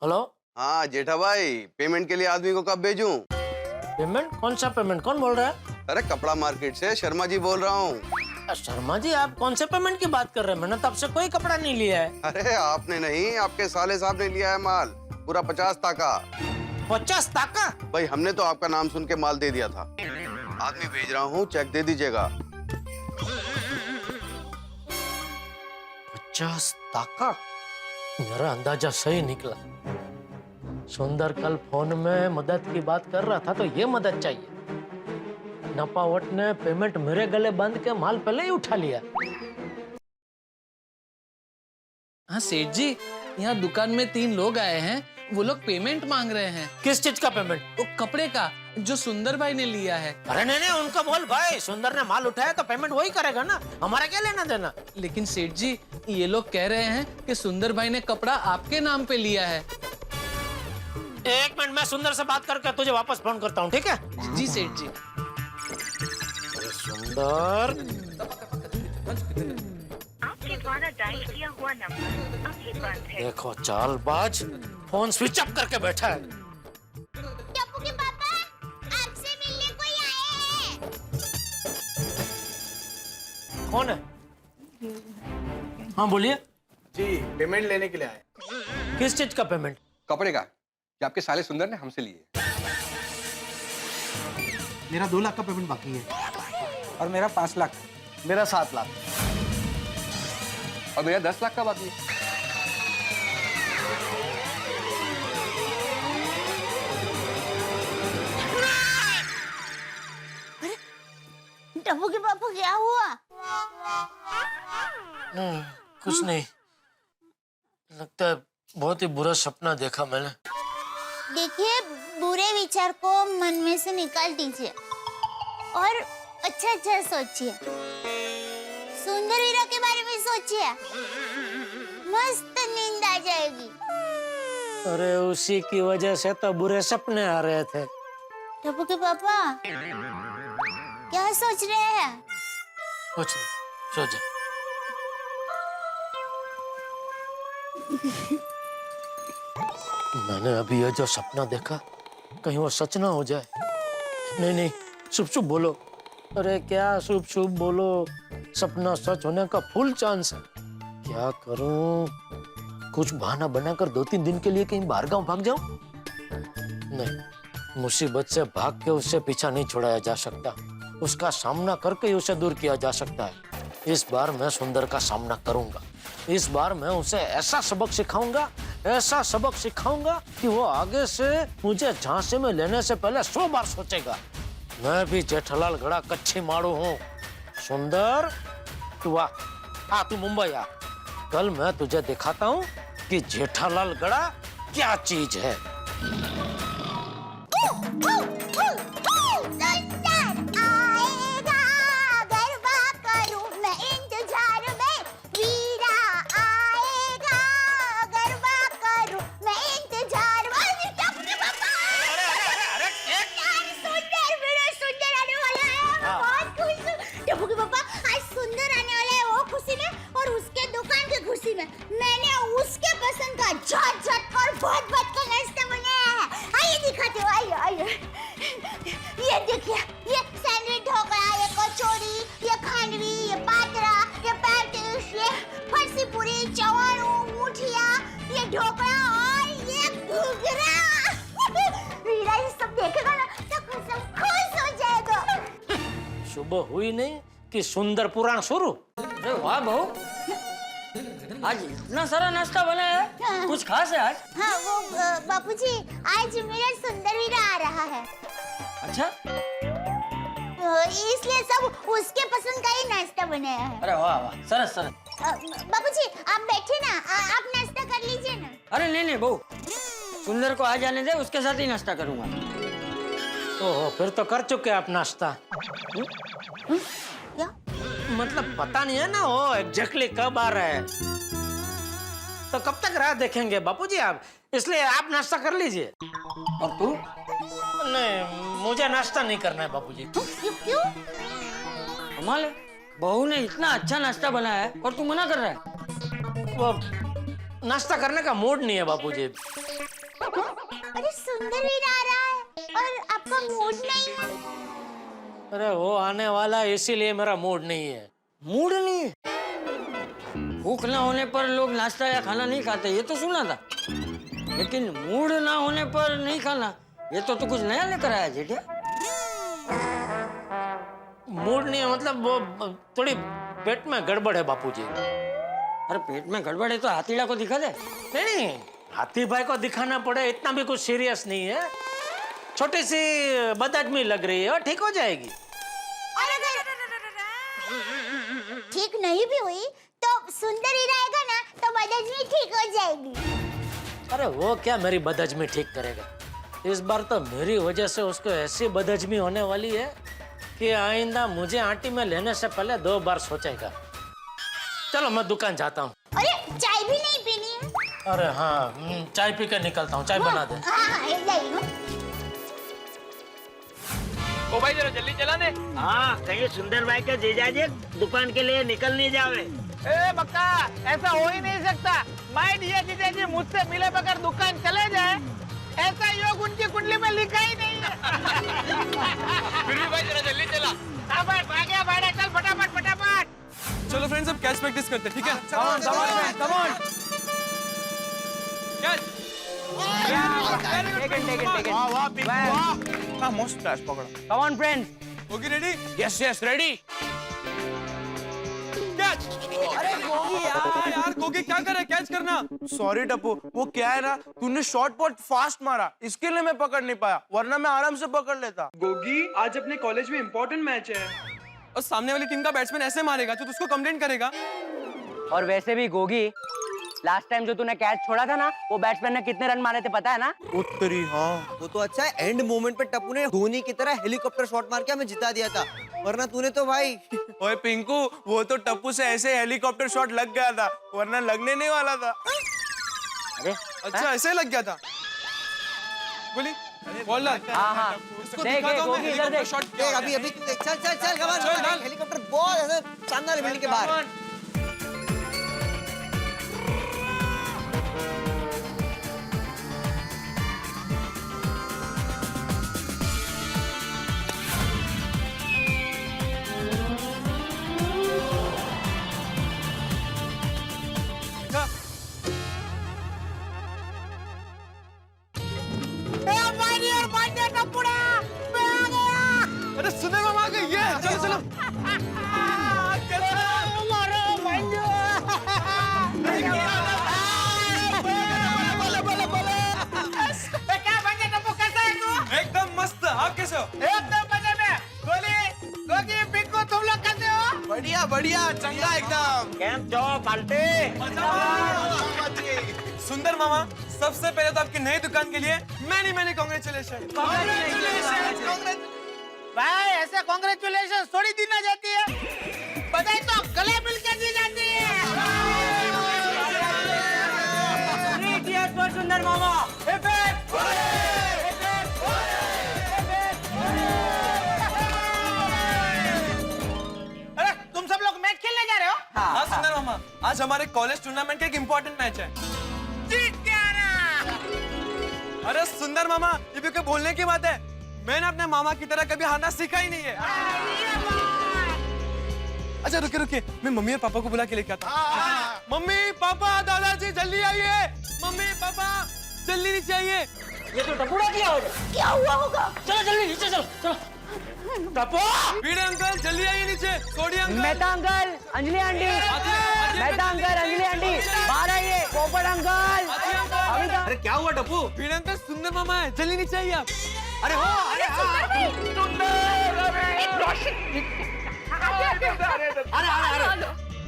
हेलो। हाँ जेठा भाई, पेमेंट के लिए आदमी को कब भेजूं? पेमेंट? कौन सा पेमेंट? कौन बोल रहा है? अरे कपड़ा मार्केट से शर्मा जी बोल रहा हूँ। शर्मा जी, आप कौन से पेमेंट की बात कर रहे हैं? मैंने तब से कोई कपड़ा नहीं लिया है। अरे आपने नहीं, आपके साले साहब ने लिया है माल, पूरा 50 ताका। 50 ताका? भाई हमने तो आपका नाम सुन के माल दे दिया था। आदमी भेज रहा हूँ, चेक दे दीजिएगा। 50 ताका? मेरा अंदाजा सही निकला। सुंदर कल फोन में मदद की बात कर रहा था, तो ये मदद चाहिए। नपावट ने पेमेंट मेरे गले बंद के माल पहले ही उठा लिया। हाँ सेठ जी, यहाँ दुकान में 3 लोग आए हैं, वो लोग पेमेंट मांग रहे हैं। किस चीज का पेमेंट? वो कपड़े का जो सुंदर भाई ने लिया है। अरे नहीं, उनको बोल भाई, सुंदर ने माल उठाया तो पेमेंट वही करेगा ना, हमारा क्या लेना देना। लेकिन सेठ जी, ये लोग कह रहे हैं कि सुंदर भाई ने कपड़ा आपके नाम पे लिया है। एक मिनट, मैं सुंदर से बात करके तुझे वापस फोन करता हूँ, ठीक है? जी सेठ जी। सुंदर, आपके द्वारा डायल किया हुआ नंबर अभी बंद है। देखो चालबाज, फोन स्विच ऑफ करके बैठा है। टप्पू के पापा, आपसे मिलने कोई आए हैं। कौन है? हाँ बोलिए। जी पेमेंट लेने के लिए आए। किस चीज का पेमेंट? कपड़े का, जो आपके साले सुंदर ने हमसे लिए। मेरा 2 लाख का पेमेंट बाकी है। और मेरा 5 लाख। मेरा 7 लाख। और मेरा 10 लाख का बाकी है। टप्पू के पापा क्या हुआ? कुछ नहीं, लगता है बहुत ही बुरा सपना देखा मैंने। देखिए, बुरे विचार को मन में से निकाल दीजिए और अच्छा अच्छा सोचिए। सुंदर वीरा के बारे में सोचिए, मस्त नींद आ जाएगी। अरे उसी की वजह से तो बुरे सपने आ रहे थे। टप्पू के पापा क्या सोच रहे हैं? कुछ नहीं, सो जा। मैंने अभी ये जो सपना देखा, कहीं वो सच ना हो जाए। नहीं, शुभ शुभ बोलो। अरे क्या शुभ शुभ बोलो, सपना सच होने का फुल चांस है। क्या करूं? कुछ बहाना बनाकर 2-3 दिन के लिए कहीं बाहर गांव भाग जाऊं? नहीं, मुसीबत से भाग के उससे पीछा नहीं छुड़ाया जा सकता, उसका सामना करके ही उसे दूर किया जा सकता है। इस बार मैं सुंदर का सामना करूंगा। इस बार मैं उसे ऐसा सबक सिखाऊंगा, ऐसा सबक सिखाऊंगा कि वो आगे से मुझे झांसे में लेने से पहले 100 बार सोचेगा। मैं भी जेठालाल गड़ा कच्ची मारू हूँ। सुंदर तू आ तू मुंबई आ। कल मैं तुझे दिखाता हूँ कि जेठालाल गड़ा क्या चीज है। मैंने उसके पसंद का झट और बहुत का नाश्ता बनाया है। आइए दिखाती हूँ, आइए आइए। ये देखिए, ये सैंडविच ढोकला, ये कचौड़ी, ये खांडवी, ये पातरा, ये पैटिस, ये फरसी पूरी, चवाणू, मुठिया, ये ढोकला और ये घुघरा। वीरा ये सब देखेगा ना तो खुश हो जाएगा। सुबह हुई नहीं कि सुंदर पुराण शुरू। अरे वाह बहू, आज इतना सारा नाश्ता बना है। हाँ। कुछ खास है आज? हाँ वो बापूजी, आज मेरा सुंदर वीरा आ रहा है। अच्छा, इसलिए सब उसके पसंद का ही नाश्ता बनाया है। अरे वाह वाह, सरस सरस। बापूजी आप बैठे ना, आप नाश्ता कर लीजिए ना। अरे नहीं बहू, सुंदर को आ जाने दे, उसके साथ ही नाश्ता करूंगा। ओह, फिर तो कर चुके आप नाश्ता। क्या? मतलब पता नहीं है ना वो एग्जैक्टली कब आ रहा है, तो कब तक राह देखेंगे बापूजी आप, इसलिए आप नाश्ता कर लीजिए। और तू? नहीं, मुझे नाश्ता नहीं करना है बापूजी। क्यों? कमाल है, बहू ने इतना अच्छा नाश्ता बनाया है और तू मना कर रहा है। वो नाश्ता करने का मूड नहीं है बापूजी। अरे सुंदर वीरा आ रहा है और आपका मूड नहीं है? अरे वो आने वाला है, इसीलिए मेरा मूड नहीं है। मूड नहीं है? भूख ना होने पर लोग नाश्ता या खाना नहीं खाते, ये तो सुना था। लेकिन मूड ना होने पर नहीं खाना, ये तो तू कुछ नया लेकर आया जेठिया। मूड नहीं है मतलब वो थोड़ी पेट में गड़बड़ है बापूजी। अरे पेट में गड़बड़ है तो हाथीड़ा को दिखा दे। नहीं, हाथी भाई को दिखाना पड़े इतना भी कुछ सीरियस नहीं है। छोटी सी बदहजमी लग रही है और ठीक हो जाएगी। और अगर ठीक नहीं भी हुई तो सुंदर ही रहेगा ना, तो बदहजमी ठीक हो जाएगी। अरे वो क्या मेरी बदहजमी ठीक करेगा? इस बार तो मेरी वजह से उसको ऐसी बदहजमी होने वाली है कि आइंदा मुझे आंटी में लेने से पहले 2 बार सोचेगा। चलो मैं दुकान जाता हूँ। अरे चाय भी नहीं पीनी है? अरे हाँ, चाय पी कर निकलता हूँ, चाय बना दे। ओ भाई जरा जल्दी चला दे। हाँ, कहीं सुंदर भाई के जीजाजी दुकान के लिए निकल नहीं जावे। ए बक्का, ऐसा हो ही नहीं सकता। माय डियर जीजाजी मुझसे मिले बगैर दुकान चले जाए, ऐसा योग उनकी कुंडली में लिखा ही नहीं है। फिर भी भाई जरा जल्दी चला। भाग्या भाड़ा, चल फटाफट। चलो फ्रेंड्स, अब कैच प्रैक्टिस करते हैं, ठीक है? Come on. मस्त कैच पकड़ा। Come on friends. Okay, ready? Yes ready. Catch! अरे यार गोगी क्या कर रहा है? कैच करना। सॉरी टप्पू, वो क्या है ना, तूने शॉट बहुत फास्ट मारा, इसके लिए मैं पकड़ नहीं पाया, वरना मैं आराम से पकड़ लेता। गोगी, आज अपने कॉलेज में इम्पोर्टेंट मैच है और सामने वाली टीम का बैट्समैन ऐसे मारेगा तो उसको कंप्लेंट करेगा। और वैसे भी गोगी, लास्ट टाइम जो तूने कैच छोड़ा था ना, वो बैट्समैन ने कितने रन मारे थे पता है ना? उत्तरी, हाँ। वो तो अच्छा है, एंड मोमेंट पे टप्पू ने धोनी की तरह हेलीकॉप्टर शॉट मार के हमें जिता दिया था, वरना तूने तो भाई। ओए पिंकू, वो तो टप्पू से ऐसे हेलीकॉप्टर शॉट लग गया था, वरना लगने नहीं वाला था। अरे अच्छा, ऐसे लग गया था। बोली बॉल डाल। हाँ। इसको देख, दिखाता हूं मैं गोगी, इधर हेलीकॉप्टर देख। शॉट। देख अभी तू देख, चल कमान, हेलीकॉप्टर बहुत ऐसे शानदार बिल्डिंग के बाहर। अरे सुने मामा आ गई, ये चलो। बढ़िया बढ़िया चंगा एकदम। કેમ છો પાલટી? सुंदर मामा, सबसे पहले तो आपकी नई दुकान के लिए मैनी कांग्रेचुलेशन। भाई ऐसे कांग्रेचुलेशन थोड़ी दी ना जाती है, बधाई तो गले मिलकर दी जाती है। सुंदर मामा तुम सब लोग मैच खेलने जा रहे हो? हाँ सुंदर मामा, आज हमारे कॉलेज टूर्नामेंट का एक इम्पोर्टेंट मैच है। जीत गया ना। अरे सुंदर मामा, ये भी कोई बोलने की बात है? मैंने अपने मामा की तरह कभी हारना सीखा ही नहीं है। अच्छा रुके रुके, मैं मम्मी और पापा को बुला के लेके आता हूँ। मम्मी पापा दादाजी जल्दी आइए। मम्मी पापा जल्दी नीचे आइए। ये तो टपुड़ा क्या होगा? क्या हुआ होगा? चलो जल्दी नीचे चलो चलो। टपू वीड अंकल जल्दी आइए नीचे। Sodhi uncle, Mehta uncle, Anjali auntie, Mehta uncle, Anjali auntie, बाहर आइए। पोपट अंकल, अरे क्या हुआ टप्पू? वीड अंकल सुंदर मामा है, जल्दी नीचे आइए आप। अरे हो अरे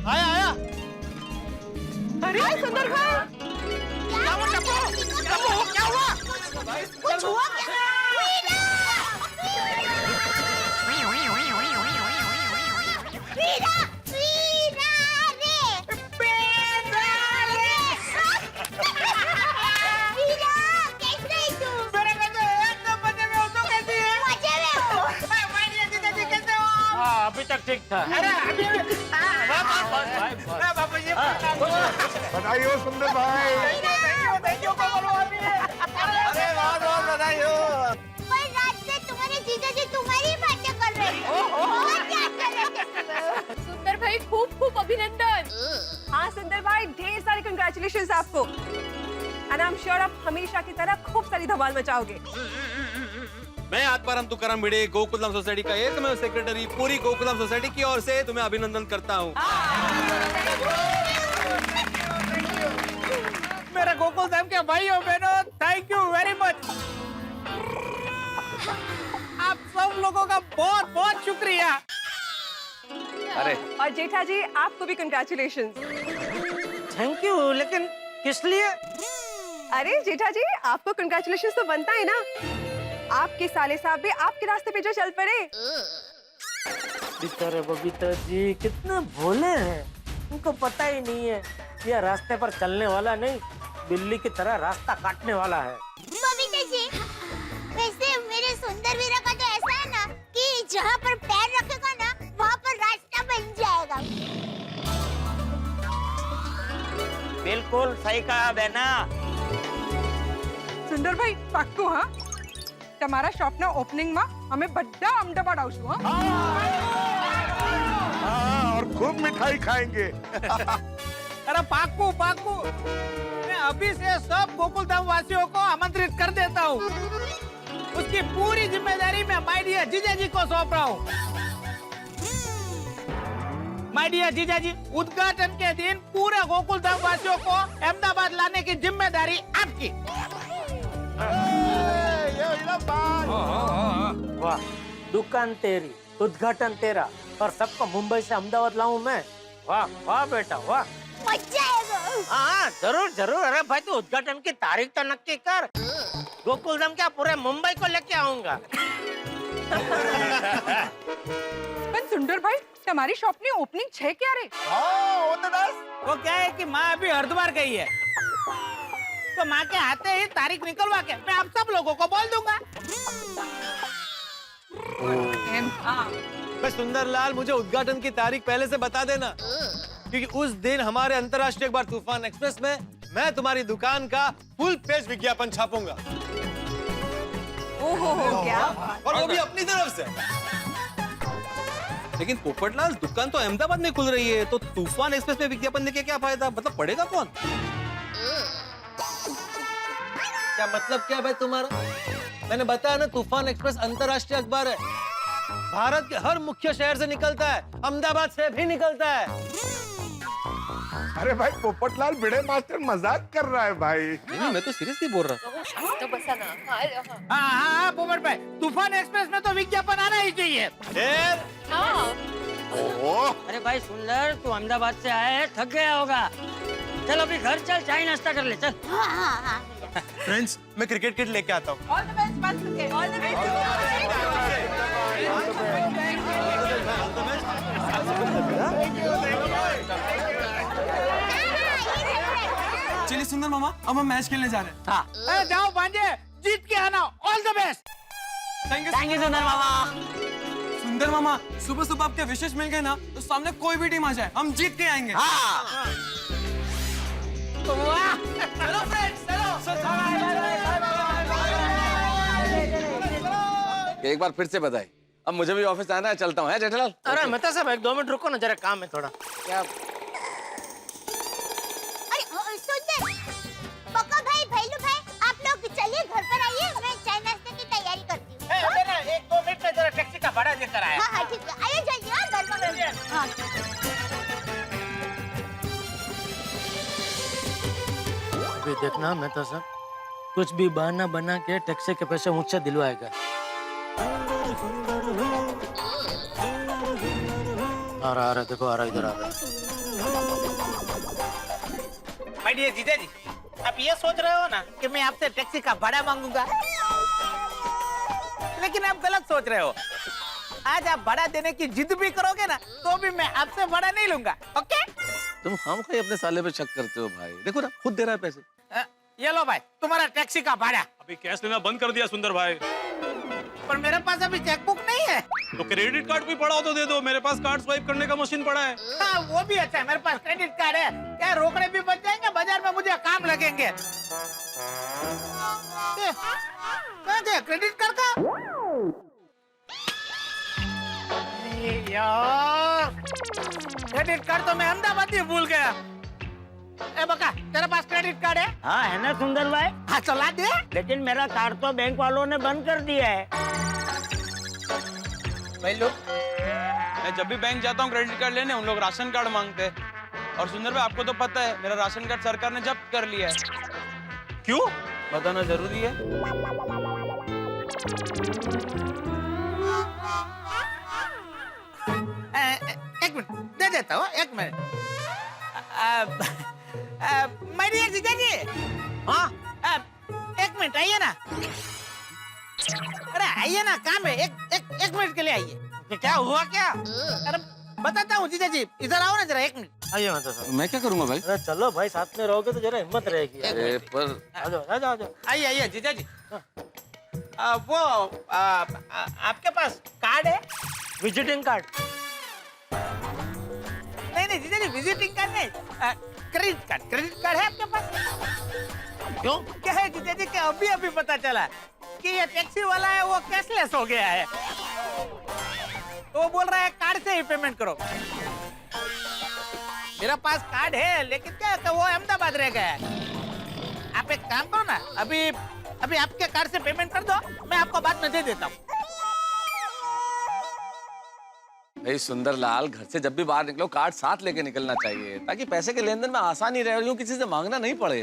आया आया। अरे सुंदर भाई, क्या हुआ टप्पू? टप्पू क्या हुआ? कुछ हुआ क्या? वीरा वीरा रे वीरा कैसे है तू? मेरे को तो एकदम मजे में हो, तो कैसी है? मजे में हो? कैसे हो? हाँ अभी तक ठीक था। अरे अभी बाबा जी बधाई हो सुंदर भाई। थैंक यू को बोलो अभी। अरे बहुत बहुत बधाई हो। पर रात से तुम्हारे जीजा जी तुम्हारी बातें कर रहे थे। बहुत याद कर रहे थे। सुंदर भाई खूब खूब अभिनंदन। हाँ सुंदर भाई, ढेर सारे कंग्रेचुलेशंस आपको। एंड आई एम श्योर आप हमेशा की तरह खूब सारी धमाल मचाओगे। मैं आत्माराम तुकाराम भिड़े, गोकुलधाम सोसाइटी का एकमेव सेक्रेटरी, पूरी गोकुलधाम सोसाइटी की ओर से तुम्हें अभिनंदन करता हूँ। मेरे गोकुलधाम के भाइयों बहनों, थैंक यू वेरी मच। आप सब लोगों का बहुत बहुत शुक्रिया। अरे और जेठा जी आपको भी कंग्रेचुलेशंस। थैंक यू, लेकिन किस लिए? अरे जेठा जी, आपको कंग्रेचुलेशंस तो बनता है ना। आपके साले साहब भी आपके रास्ते पे जो चल पड़े। बेचारे बबीता जी कितने भोले हैं, उनको पता ही नहीं है ये रास्ते पर चलने वाला नहीं, बिल्ली की तरह रास्ता काटने वाला है। बबीता जी, वैसे मेरे सुंदर वीरा का तो ऐसा है ना कि जहाँ पर पैर रखेगा ना वहाँ पर रास्ता बन जाएगा। બિલકુલ સહી કहा બેના। સુંદર ભાઈ પાક્કું હા, તમારા શોપના ઓપનિંગમાં અમે બધા અમદાવાદ આવશું હા। हाँ, और खूब मिठाई खाएंगे। अरे पाकू पाकू, मैं अभी से सब गोकुलधाम वासियों को आमंत्रित कर देता हूँ। उसकी पूरी जिम्मेदारी मैं माय डियर जीजा जी को सौंप रहा हूँ। माय डियर जीजा जी, उद्घाटन के दिन पूरे गोकुलधाम वासियों को अहमदाबाद लाने की जिम्मेदारी आपकी। वाह, दुकान तेरी, उद्घाटन तेरा, और सबको मुंबई से अहमदाबाद लाऊं मैं। वाह वाह बेटा वाह। मजा आएगा। हाँ जरूर जरूर। अरे भाई तू उद्घाटन की तारीख तो नक्की कर, गोकुलधाम क्या पूरे मुंबई को लेके आऊंगा। પણ સુંદર ભાઈ, તમારી શોપની ઓપનિંગ છે ક્યારે? वो क्या है कि माँ अभी हरिद्वार गई है, तो माँ के आते ही तारीख निकलवा के मैं आप सब लोगों को बोल दूंगा। मैं सुंदरलाल, मुझे उद्घाटन की तारीख पहले से बता देना, क्योंकि उस दिन हमारे अंतर्राष्ट्रीय अखबार तूफान एक्सप्रेस में मैं तुम्हारी दुकान का फुल पेज विज्ञापन छापूंगा। ઓહો क्या? और वो भी अपनी तरफ से। लेकिन पोपटलाल, दुकान तो अहमदाबाद में खुल रही है, तो तूफान एक्सप्रेस में विज्ञापन देके क्या फायदा? मतलब पढ़ेगा कौन? क्या मतलब क्या भाई तुम्हारा? मैंने बताया ना, तूफान एक्सप्रेस अंतर्राष्ट्रीय अखबार है, भारत के हर मुख्य शहर से निकलता है, अहमदाबाद से भी निकलता है। अरे भाई पोपटलाल, भिड़े मास्टर मजाक कर रहा है भाई। नहीं, मैं तो सीरियसली बोल रहा हूँ। તો બસા ના। हाँ हाँ पोपट भाई, तूफान एक्सप्रेस में तो विज्ञापन आना ही चाहिए। हाँ अरे भाई सुंदर, तू अहमदाबाद से आया है, थक गया होगा। चल अभी घर चल, चाय नाश्ता कर ले चल। हाँ हाँ हाँ फ्रेंड्स, मैं क्रिकेट किट लेके आता हूँ। ऑल द बेस्ट बस के ऑल द चलिए सुंदर मामा, अब हम मैच खेलने जा रहे हैं। हाँ अरे जाओ भांजे, जीत के आना। All the best. Thank you सुंदर मामा। सुंदर मामा, सुबह सुबह आपके विशेष मिल गए ना, तो सामने कोई भी टीम आ जाए, हम जीत के आएंगे। चलो फ्रेंड्स, एक बार फिर से बधाई। अब मुझे भी ऑफिस आना है, चलता हूँ जेठालाल। अरे मेहता साहब, एक 2 मिनट रुको ना, जरा काम है थोड़ा। क्या अरे सुंदर, पक्का भाई, भैलू भाई, आप लोग चलिए घर पर आइए, मैं चाय नाश्ते की तैयारी करती हूँ। अबे ना 1-2 मिनट में जरा टैक्सी का भाड़ा लेकर आया। हाँ हाँ ठीक है, आइए जल्दी। हाँ घर पर हाँ। अभी देखना मेहता साहब, कुछ भी बहाना बना के टैक्सी के पैसे मुझसे दिलवाएगा। आ रहा देखो, आ रहा, इधर आ रहा। माय डियर जीजा जी, आप ये सोच रहे हो ना कि मैं आपसे टैक्सी का भाड़ा मांगूंगा, लेकिन आप गलत सोच रहे हो। आज आप भाड़ा देने की जिद भी करोगे ना, तो भी मैं आपसे भाड़ा नहीं लूंगा। ओके? तुम हम कोई अपने साले पे शक करते हो भाई। देखो ना, खुद दे रहा है पैसे। ये लो भाई, तुम्हारा टैक्सी का भाड़ा। अभी कैश लेना बंद कर दिया सुंदर भाई। पर मेरे पास अभी चेकबुक नहीं है। तो क्रेडिट कार्ड भी पड़ा हो तो दे दो, मेरे पास कार्ड स्वाइप करने का मशीन पड़ा है। हाँ वो भी अच्छा है, मेरे पास क्रेडिट कार्ड है। क्या रोकड़े भी बच जाएंगे, बाजार में मुझे काम लगेंगे। कहाँ गया क्रेडिट कार्ड का? यार, क्रेडिट कार्ड तो मैं अहमदाबाद ही भूल गया। ए बका, तेरे पास क्रेडिट कार्ड है? हाँ है ना सुंदर भाई। हाँ चला दे। लेकिन मेरा कार्ड तो बैंक वालों ने बंद कर दिया है। भाई लोग, मैं जब भी बैंक जाता हूँ क्रेडिट कार्ड लेने, उन लोग राशन कार्ड मांगते हैं। और सुंदर भाई, आपको तो पता है मेरा राशन कार्ड सरकार ने जब्त कर लिया है। क्यों बताना जरूरी है? एक मिनट दे देता हूँ, एक मिनट। माय डियर जीजा जी, हाँ एक मिनट आइए ना। अरे आइए ना, काम है। एक मिनट के लिए आइए। क्या हुआ क्या? अरे बताता हूँ जीजा जी, इधर आओ ना जरा, 1 मिनट। आइए मेहता साहब। मैं क्या करूंगा भाई? अरे चलो भाई, साथ में रहोगे तो जरा हिम्मत रहेगी। अरे पर आ जाओ, आ जाओ, आ जाओ। आइए आइए जीजा जी। वो आपके पास कार्ड है? Visiting card? नहीं जीजा जी, विजिटिंग कार्ड नहीं, क्रेडिट कार्ड है आपके पास? क्यों? क्या है जीजा जी, क्या अभी पता चला कि ये टैक्सी वाला है वो कैशलेस हो गया है। तो वो बोल रहा है कार्ड से ही पेमेंट करो। मेरा पास कार्ड है, लेकिन क्या है, वो अहमदाबाद रह गया है। आप एक काम करो ना, अभी आपके कार्ड से पेमेंट कर दो, मैं आपको बाद में दे देता हूँ। भाई सुंदर लाल, घर से जब भी बाहर निकलो कार्ड साथ लेके निकलना चाहिए, ताकि पैसे के लेन देन में आसानी रहे और यूं किसी से मांगना नहीं पड़े।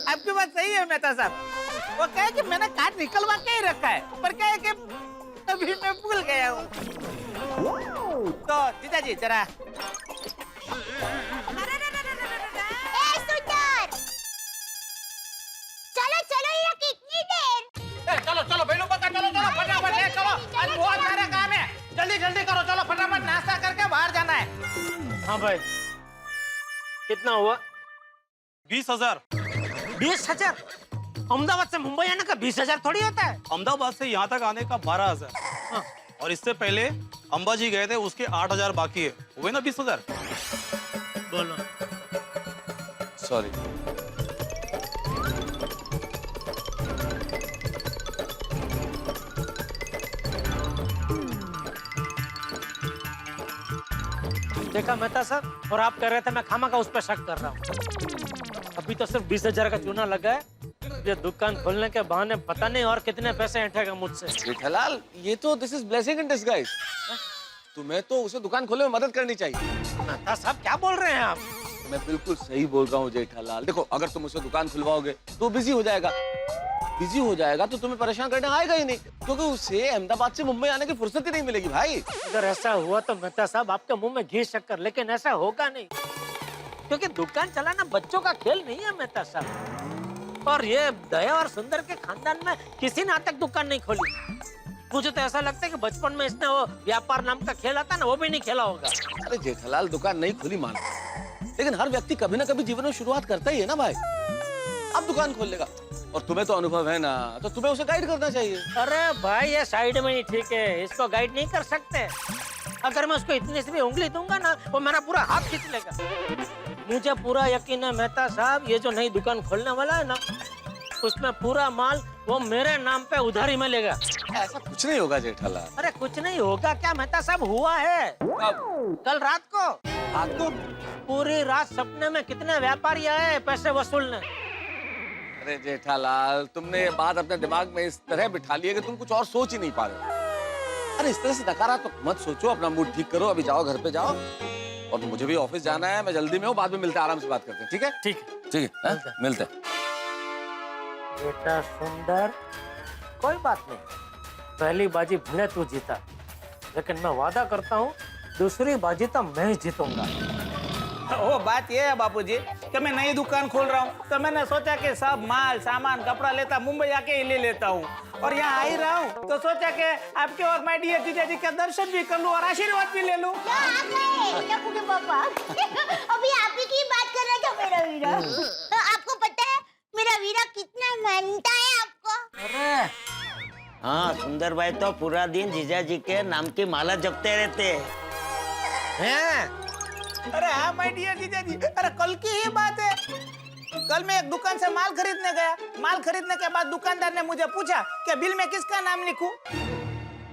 आपकी बात सही है मेहता साहब। वो क्या है कि मैंने कार्ड निकलवा के ही रखा है, पर क्या है कि अभी मैं भूल गया हूँ। तो जीजा जी जरा। ए सुंदर, चलो ये कितनी देर? चलो बेलू पका, चलो फटाफट ले चलो, आज बहुत सारे काम है। जल्दी करो, चलो फटाफट नाश्ता करके बाहर जाना है। हाँ भाई, कितना हुआ? 20,000। 20,000? अहमदाबाद से मुंबई आने का 20,000 थोड़ी होता है। अहमदाबाद से यहाँ तक आने का 12,000। हाँ। और इससे पहले अंबाजी गए थे, उसके 8,000 बाकी है, हुए ना 20,000। बोलो। सॉरी। देखा मेहता साहब, और आप कह रहे थे मैं खामा का उस पर शक कर रहा हूँ। अभी तो सिर्फ 20,000 का चूना लगा है। ये दुकान खोलने के बहाने पता नहीं और कितने पैसे ऐंठेगा मुझसे। जेठालाल, ये तो this is blessing in disguise. तुम्हें तो उसे दुकान खोलने में मदद करनी चाहिए। मेहता साहब क्या बोल रहे हैं आप? मैं बिल्कुल सही बोल रहा हूँ जेठालाल। देखो, अगर तुम उसे दुकान खुलवाओगे तो बिजी हो जाएगा। बिजी हो जाएगा तो तुम्हें परेशान करने आएगा ही नहीं, क्योंकि उसे अहमदाबाद से मुंबई आने की फुर्सत ही नहीं मिलेगी भाई। अगर ऐसा हुआ तो मेहता साहब आपके मुंह में घी शक्कर, लेकिन ऐसा होगा नहीं, क्योंकि दुकान चलाना बच्चों का खेल नहीं है मेहता साहब। और ये दया और सुंदर के खानदान में किसी ने आज तक दुकान नहीं खोली। मुझे तो ऐसा लगता है कि बचपन में इसने वो व्यापार नाम का खेल आता ना, वो भी नहीं खेला होगा। अरे जेठालाल, दुकान नहीं खुली मान, लेकिन हर व्यक्ति कभी ना कभी जीवन में शुरुआत करता ही है ना भाई। अब दुकान खोल लेगा, और तुम्हें तो अनुभव है ना, तो तुम्हें उसे गाइड करना चाहिए। अरे भाई ये साइड में ही ठीक है, इसको गाइड नहीं कर सकते। अगर मैं उसको इतनी सी भी उंगली दूंगा ना, वो मेरा पूरा हाथ खींच लेगा। मुझे पूरा यकीन है मेहता साहब, ये जो नई दुकान खोलने वाला है ना, उसमें पूरा माल वो मेरे नाम पे उधारी में लेगा। ऐसा कुछ नहीं होगा जेठालाल। अरे कुछ नहीं होगा क्या मेहता साहब, हुआ है। कल रात को पूरी रात सपने में कितने व्यापारी आए पैसे वसूलने। अरे जेठालाल, तुमने ये बात अपने दिमाग में इस तरह बिठा ली है कि तुम कुछ और सोच ही नहीं पा रहे। अरे इस तरह से नकारात्मक मत सोचो, अपना मूड ठीक करो। अभी जाओ, घर पे जाओ, और मुझे भी ऑफिस जाना है, मैं जल्दी में हूँ। बाद में मिलते हैं, आराम से बात करते हैं, ठीक है? ठीक है, मिलते हैं। बेटा सुंदर, कोई बात नहीं, पहली बाजी भले तू जीता, लेकिन मैं वादा करता हूँ दूसरी बाजी तो मैं ही जीतूंगा। वो बात ये है बापूजी कि मैं नई दुकान खोल रहा हूँ, तो मैंने सोचा कि सब माल सामान कपड़ा लेता मुंबई आके ही ले लेता हूँ, और यहाँ आ ही रहा हूँ तो सोचा कि आपके और माय डियर जीजा जी का दर्शन भी कर लूँ और आशीर्वाद भी ले लूँ। पापा अभी आप ही की बात कर रहा था मेरा वीरा। आपको पता है मेरा वीरा कितना मानता है आपको? अरे हाँ, सुंदर भाई तो पूरा दिन जीजा जी के नाम की माला जपते रहते हैं। अरे हाँ माय डियर जीजा जी, अरे कल की ही बात है। कल मैं एक दुकान से माल खरीदने गया। माल खरीदने के बाद दुकानदार ने मुझे पूछा कि बिल में किसका नाम लिखूं?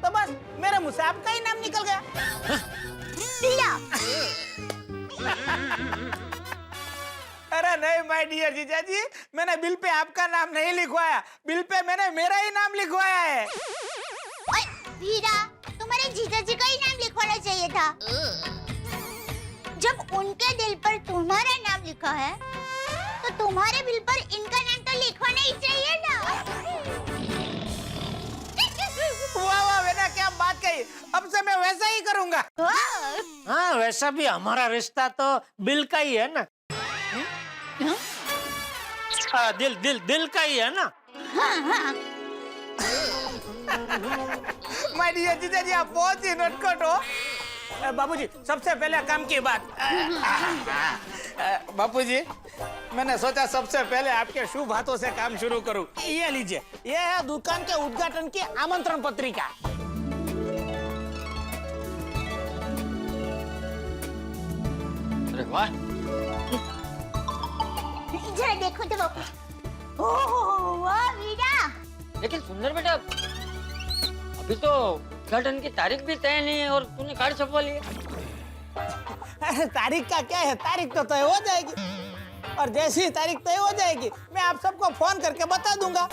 तो बस मेरे मुंह से आपका ही नाम निकल गया। अरे नहीं माय डियर जीजा जी, मैंने बिल पे आपका नाम नहीं लिखवाया, बिल पे मैंने मेरा ही नाम लिखवाया है। वीरा, तुम्हारे जीजा जी का ही नाम लिखवाना चाहिए था। जब उनके दिल पर तुम्हारा नाम लिखा है, तो तुम्हारे बिल पर इनका नाम तो लिखवाना ही चाहिए ना। वाह वाह बेटा, क्या बात कही। अब से मैं वैसा ही करूंगा। हाँ, वैसा भी हमारा रिश्ता तो बिल का ही है ना। हाँ, दिल का ही है ना। माय डियर जीजा जी, आप बहुत ही नटखट हो। बाबूजी, सबसे पहले काम की बात। बापूजी, मैंने सोचा सबसे पहले आपके शुभ हाथों से काम शुरू करूं। ये लीजिए, ये है दुकान के उद्घाटन की आमंत्रण पत्रिका। अरे वाह, जरा देखो तो बापू। ओह वाह वीरा। लेकिन सुंदर बेटा, अभी तो उद्घाटन की तारीख भी तय नहीं है और तूने कार्ड छपवा लिया। तारीख का क्या है, तारीख तो तय हो जाएगी, और जैसी ही तारीख तय हो जाएगी मैं आप सबको फोन करके बता दूंगा।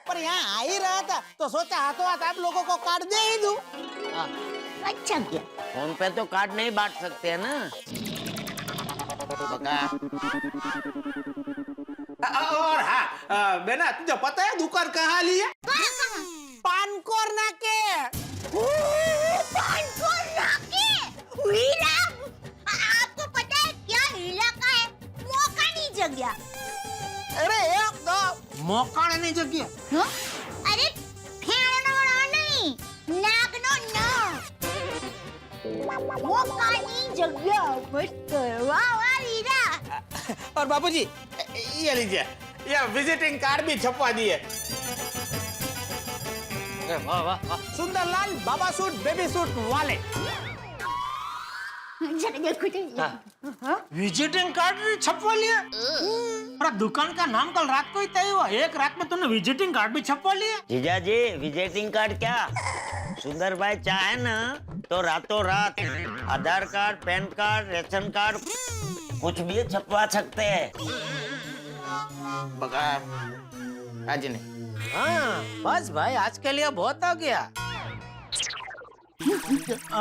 पर यहाँ आ ही रहा था तो सोचा हाथों हाथ आप लोगों को कार्ड दे ही दूं। अच्छा किया। फोन पे तो कार्ड नहीं बांट सकते हैं ना। और हाँ बेना, तुझे पता है दुकान कहाँ ली है? पानकोर नाके। पानकोर नाके? वीरा, आपको पता है क्या इलाका है? मोकानी जगह। अरे एकदम मोकानी जगह। हाँ? अरे फेरनो नहीं, नागनो ना। मोकानी जगह। मस्त। वाह वाह वीरा। और बाबूजी, ये लीजिए, ये विजिटिंग कार्ड भी छपवा दिए। वाह वाह वाह। सुंदरलाल बाबा सूट बेबी सूट वाले। जरा देखो तो। विजिटिंग कार्ड छपवा लिया? अरे दुकान का नाम कल रात को ही तय हुआ, एक रात में तूने विजिटिंग कार्ड भी छपवा लिया? जीजा जी, विजिटिंग कार्ड क्या, सुंदर भाई चाहे ना तो रातों रात Aadhaar card, PAN card, ration card कुछ भी छपवा सकते हैं। आज नहीं। हाँ, बस भाई आज के लिए बहुत हो गया।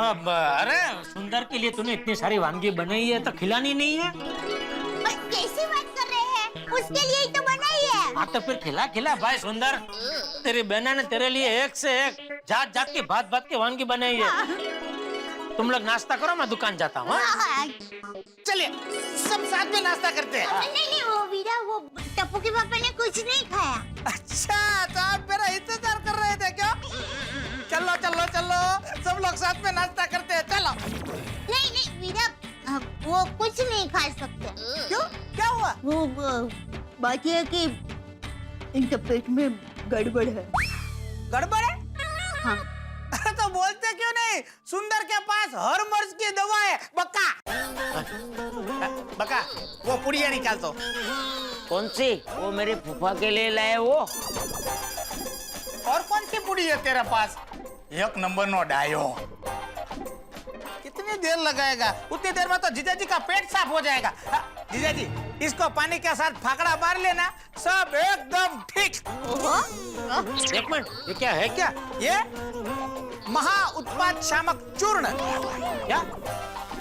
अब अरे सुंदर के लिए तूने इतनी सारी वानगी बनाई है तो खिलानी नहीं है? कैसी बात कर रहे हैं? उसके लिए ही तो बनाई है। हाँ तो फिर खिला खिला भाई सुंदर। तेरी बहना ने तेरे लिए एक से एक जात जात की बात बात की वानगी बनाई है। तुम लोग नाश्ता करो, मैं दुकान जाता हूँ। चलिए सब साथ में नाश्ता करते हैं। नहीं वो वीरा, वो टप्पू के पापा ने कुछ नहीं खाया। अच्छा तो आप मेरा इंतजार कर रहे थे क्या? चलो चलो चलो सब लोग साथ में नाश्ता करते हैं, चलो। नहीं वीरा, वो कुछ नहीं खा सकते। क्यों, क्या हुआ? वो बात यह है कि इनके पेट में गड़बड़ है। गड़बड़ है? हाँ। अरे तो बोलते क्यों नहीं? सुंदर के पास हर मर्ज की दवा है। बका वो पुड़िया निकाल दो। कौन सी? वो मेरी फूफा के लिए लाए वो। और कौन सी पुड़ी है तेरे पास? एक नंबर नो डायो। कितनी देर लगाएगा? उतनी देर में तो जीजा जी का पेट साफ हो जाएगा। जीजा जी इसको पानी के साथ फाकड़ा मार लेना, सब एकदम ठीक। एक मिनट, ये क्या है? क्या ये महा उत्पाद शामक चूर्ण। क्या?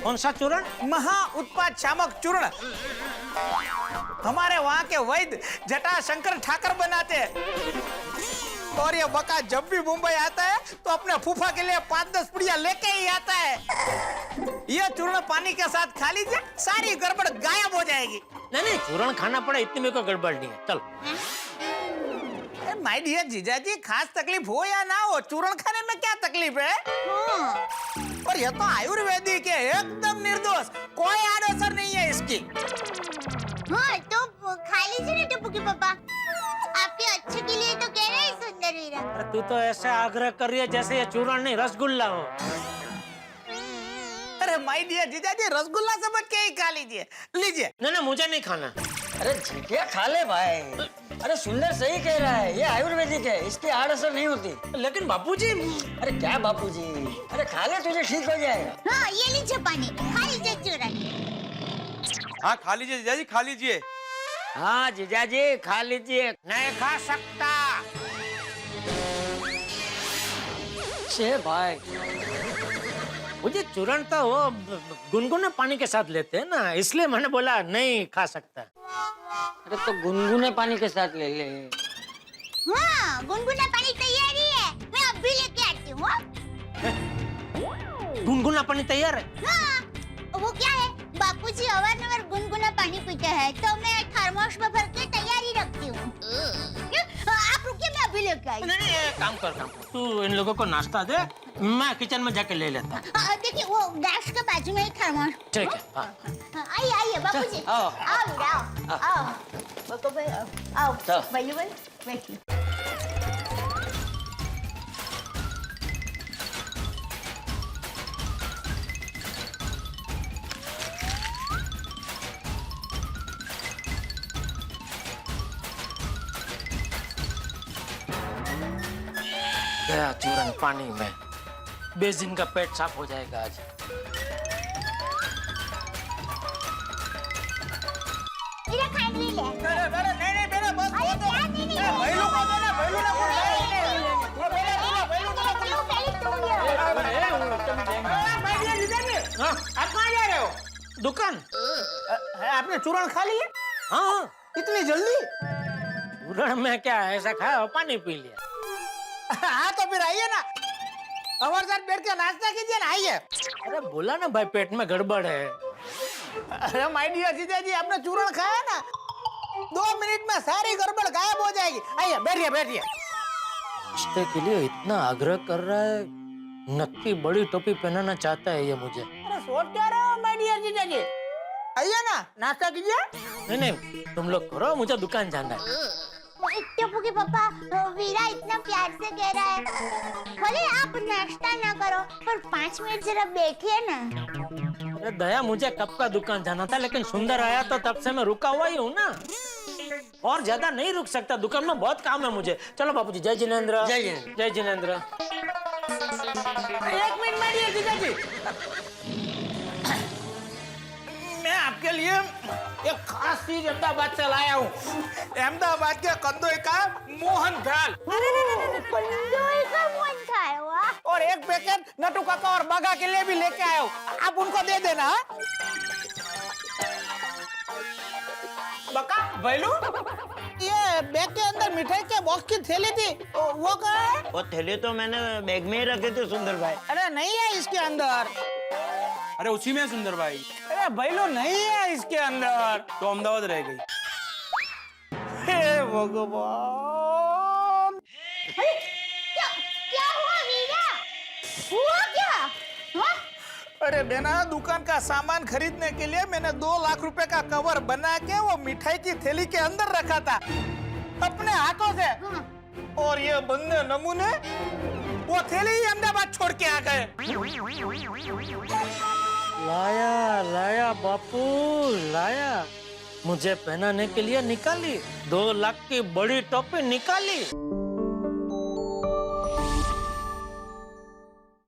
कौन सा चूर्ण? महा उत्पाद शामक चूर्ण। हमारे वहाँ के वैद्य जटाशंकर ठाकर बनाते हैं। और ये बका जब भी मुंबई आता है तो अपने फूफा के लिए 5-10 पुड़िया लेके ही आता है। ये चूर्ण पानी के साथ खा लीजिए, सारी गड़बड़ गायब हो जाएगी। नहीं चूर्ण खाना पड़ा, इतनी मेरे को गड़बड़ नहीं है। चलो। माय डियर जीजा जी, खास तकलीफ हो या ना हो, चूर्ण खाने में क्या तकलीफ है? और ये तो आयुर्वेदिक है, एकदम निर्दोष, कोई आड़ असर नहीं है इसकी। हाँ तो खा लीजिए ना टप्पू के पापा, आपके अच्छे के लिए तो कह रहे हैं सुंदर वीरा। अरे तू तो ऐसे आग्रह कर रही है जैसे ये चूर्ण नहीं रसगुल्ला हो। अरे माय डियर जीजा जी, रसगुल्ला समझ के ही खा लीजिए। लीजिए। नहीं मुझे नहीं खाना। अरे झिटिया खा ले भाई। अरे सुंदर सही कह रहा है, ये आयुर्वेदिक है, इसकी आड़ असर नहीं होती। लेकिन बापूजी। अरे क्या बापूजी, अरे खा ले, तुझे ठीक हो जाएगा। हाँ ये लीजिए पानी, खा लीजिए चूरन। हाँ खा लीजिए जीजा जी, खा लीजिए। हाँ जीजा जी खा लीजिए। नहीं खा सकता। छे भाई, मुझे चूर्ण तो वो गुनगुने पानी के साथ लेते हैं ना, इसलिए मैंने बोला नहीं खा सकता। अरे तो गुनगुने पानी के साथ ले ले। हाँ गुनगुना पानी तैयार ही है, मैं अभी लेके आती हूँ। गुनगुना पानी तैयार है? हाँ, वो क्या है, बापूजी अवारनवार गुनगुना पानी पीते हैं, तो मैं थर्मोस में भर के तैयारी रखती हूँ। आप रुकिए, मैं अभी लेके आई। नहीं काम कर, तू इन लोगों को नाश्ता दे, मैं किचन में जाके ले लेता हूँ। देखिए वो गैस के बाजू में ही थर्मोस। ठीक है। आइए बापूजी, आओ। आओ वीरा, आओ। बको भाई आओ, बैठिए भाई, बैठिए। गया चूर्ण पानी में, बेसिन का पेट साफ हो जाएगा आज। मेरा खाने ले। नहीं मेरा बस। अरे क्या नहीं भैलू को देना, भैलू ना वो भैलू आप कहाँ जा रहे हो? दुकान। आपने चूर्ण खा लिया? हाँ। इतनी जल्दी? चूर्ण में क्या ऐसा खाया और पानी पी लिया। हाँ तो फिर आइए ना, हमारे साथ बैठ के नाश्ता कीजिए ना, आइए। अरे बोला ना भाई पेट में गड़बड़ है। अरे माय डियर जीजा जी, आपने चूर्ण खाया ना, 2 मिनट में सारी गड़बड़ गायब हो जाएगी। आइए बैठिए बैठिए। रिश्ते के लिए इतना आग्रह कर रहा है, नक्की बड़ी टोपी पहनाना चाहता है ये मुझे। अरे सोच क्या रहे हो माय डियर जीजा जी? आइए ना, नाश्ता कीजिए। नहीं तुम लोग करो, मुझे दुकान जाना है। टप्पू के पापा, वीरा इतना प्यार से कह रहा है, बोले आप नाश्ता ना करो पर 5 मिनट जरा बैठिए ना। अरे दया, मुझे कब का दुकान जाना था, लेकिन सुंदर आया तो तब से मैं रुका हुआ ही हूँ ना, और ज्यादा नहीं रुक सकता, दुकान में बहुत काम है मुझे। चलो बापूजी, जय जिनेंद्र। जय जिनेंद्र। जय जिनेंद्र। 1 मिनट माय डियर जीजा जी, मैं आपके लिए एक खास चीज अहमदाबाद से लाया हूँ। अहमदाबाद के कंदोई का मोहन थाल। कंदोई का मोहन थाल, वाह। और एक पैकेट नटू काका और बागा के लिए भी लेके आया हूँ, आप उनको दे देना। बका भैलू, ये बैग के अंदर मिठाई के बॉक्स की थैली थी, वो कहाँ है? वो थैली तो मैंने बैग में ही रखे थे सुंदर भाई। अरे नहीं है इसके अंदर। अरे उसी में है सुंदर भाई। अरे भैलो नहीं है इसके अंदर। तो अहमदाबाद रह गई। हे भगवान। क्या हुआ वीरा? हुआ क्या? हाँ? अरे बेना, दुकान का सामान खरीदने के लिए मैंने 2 लाख रुपए का कवर बना के वो मिठाई की थैली के अंदर रखा था अपने हाथों से। और ये बंदे नमूने वो थैली ही अहमदाबाद छोड़ के आ गए। लाया लाया बापू लाया, मुझे पहनाने के लिए निकाली, 2 लाख की बड़ी टोपी निकाली।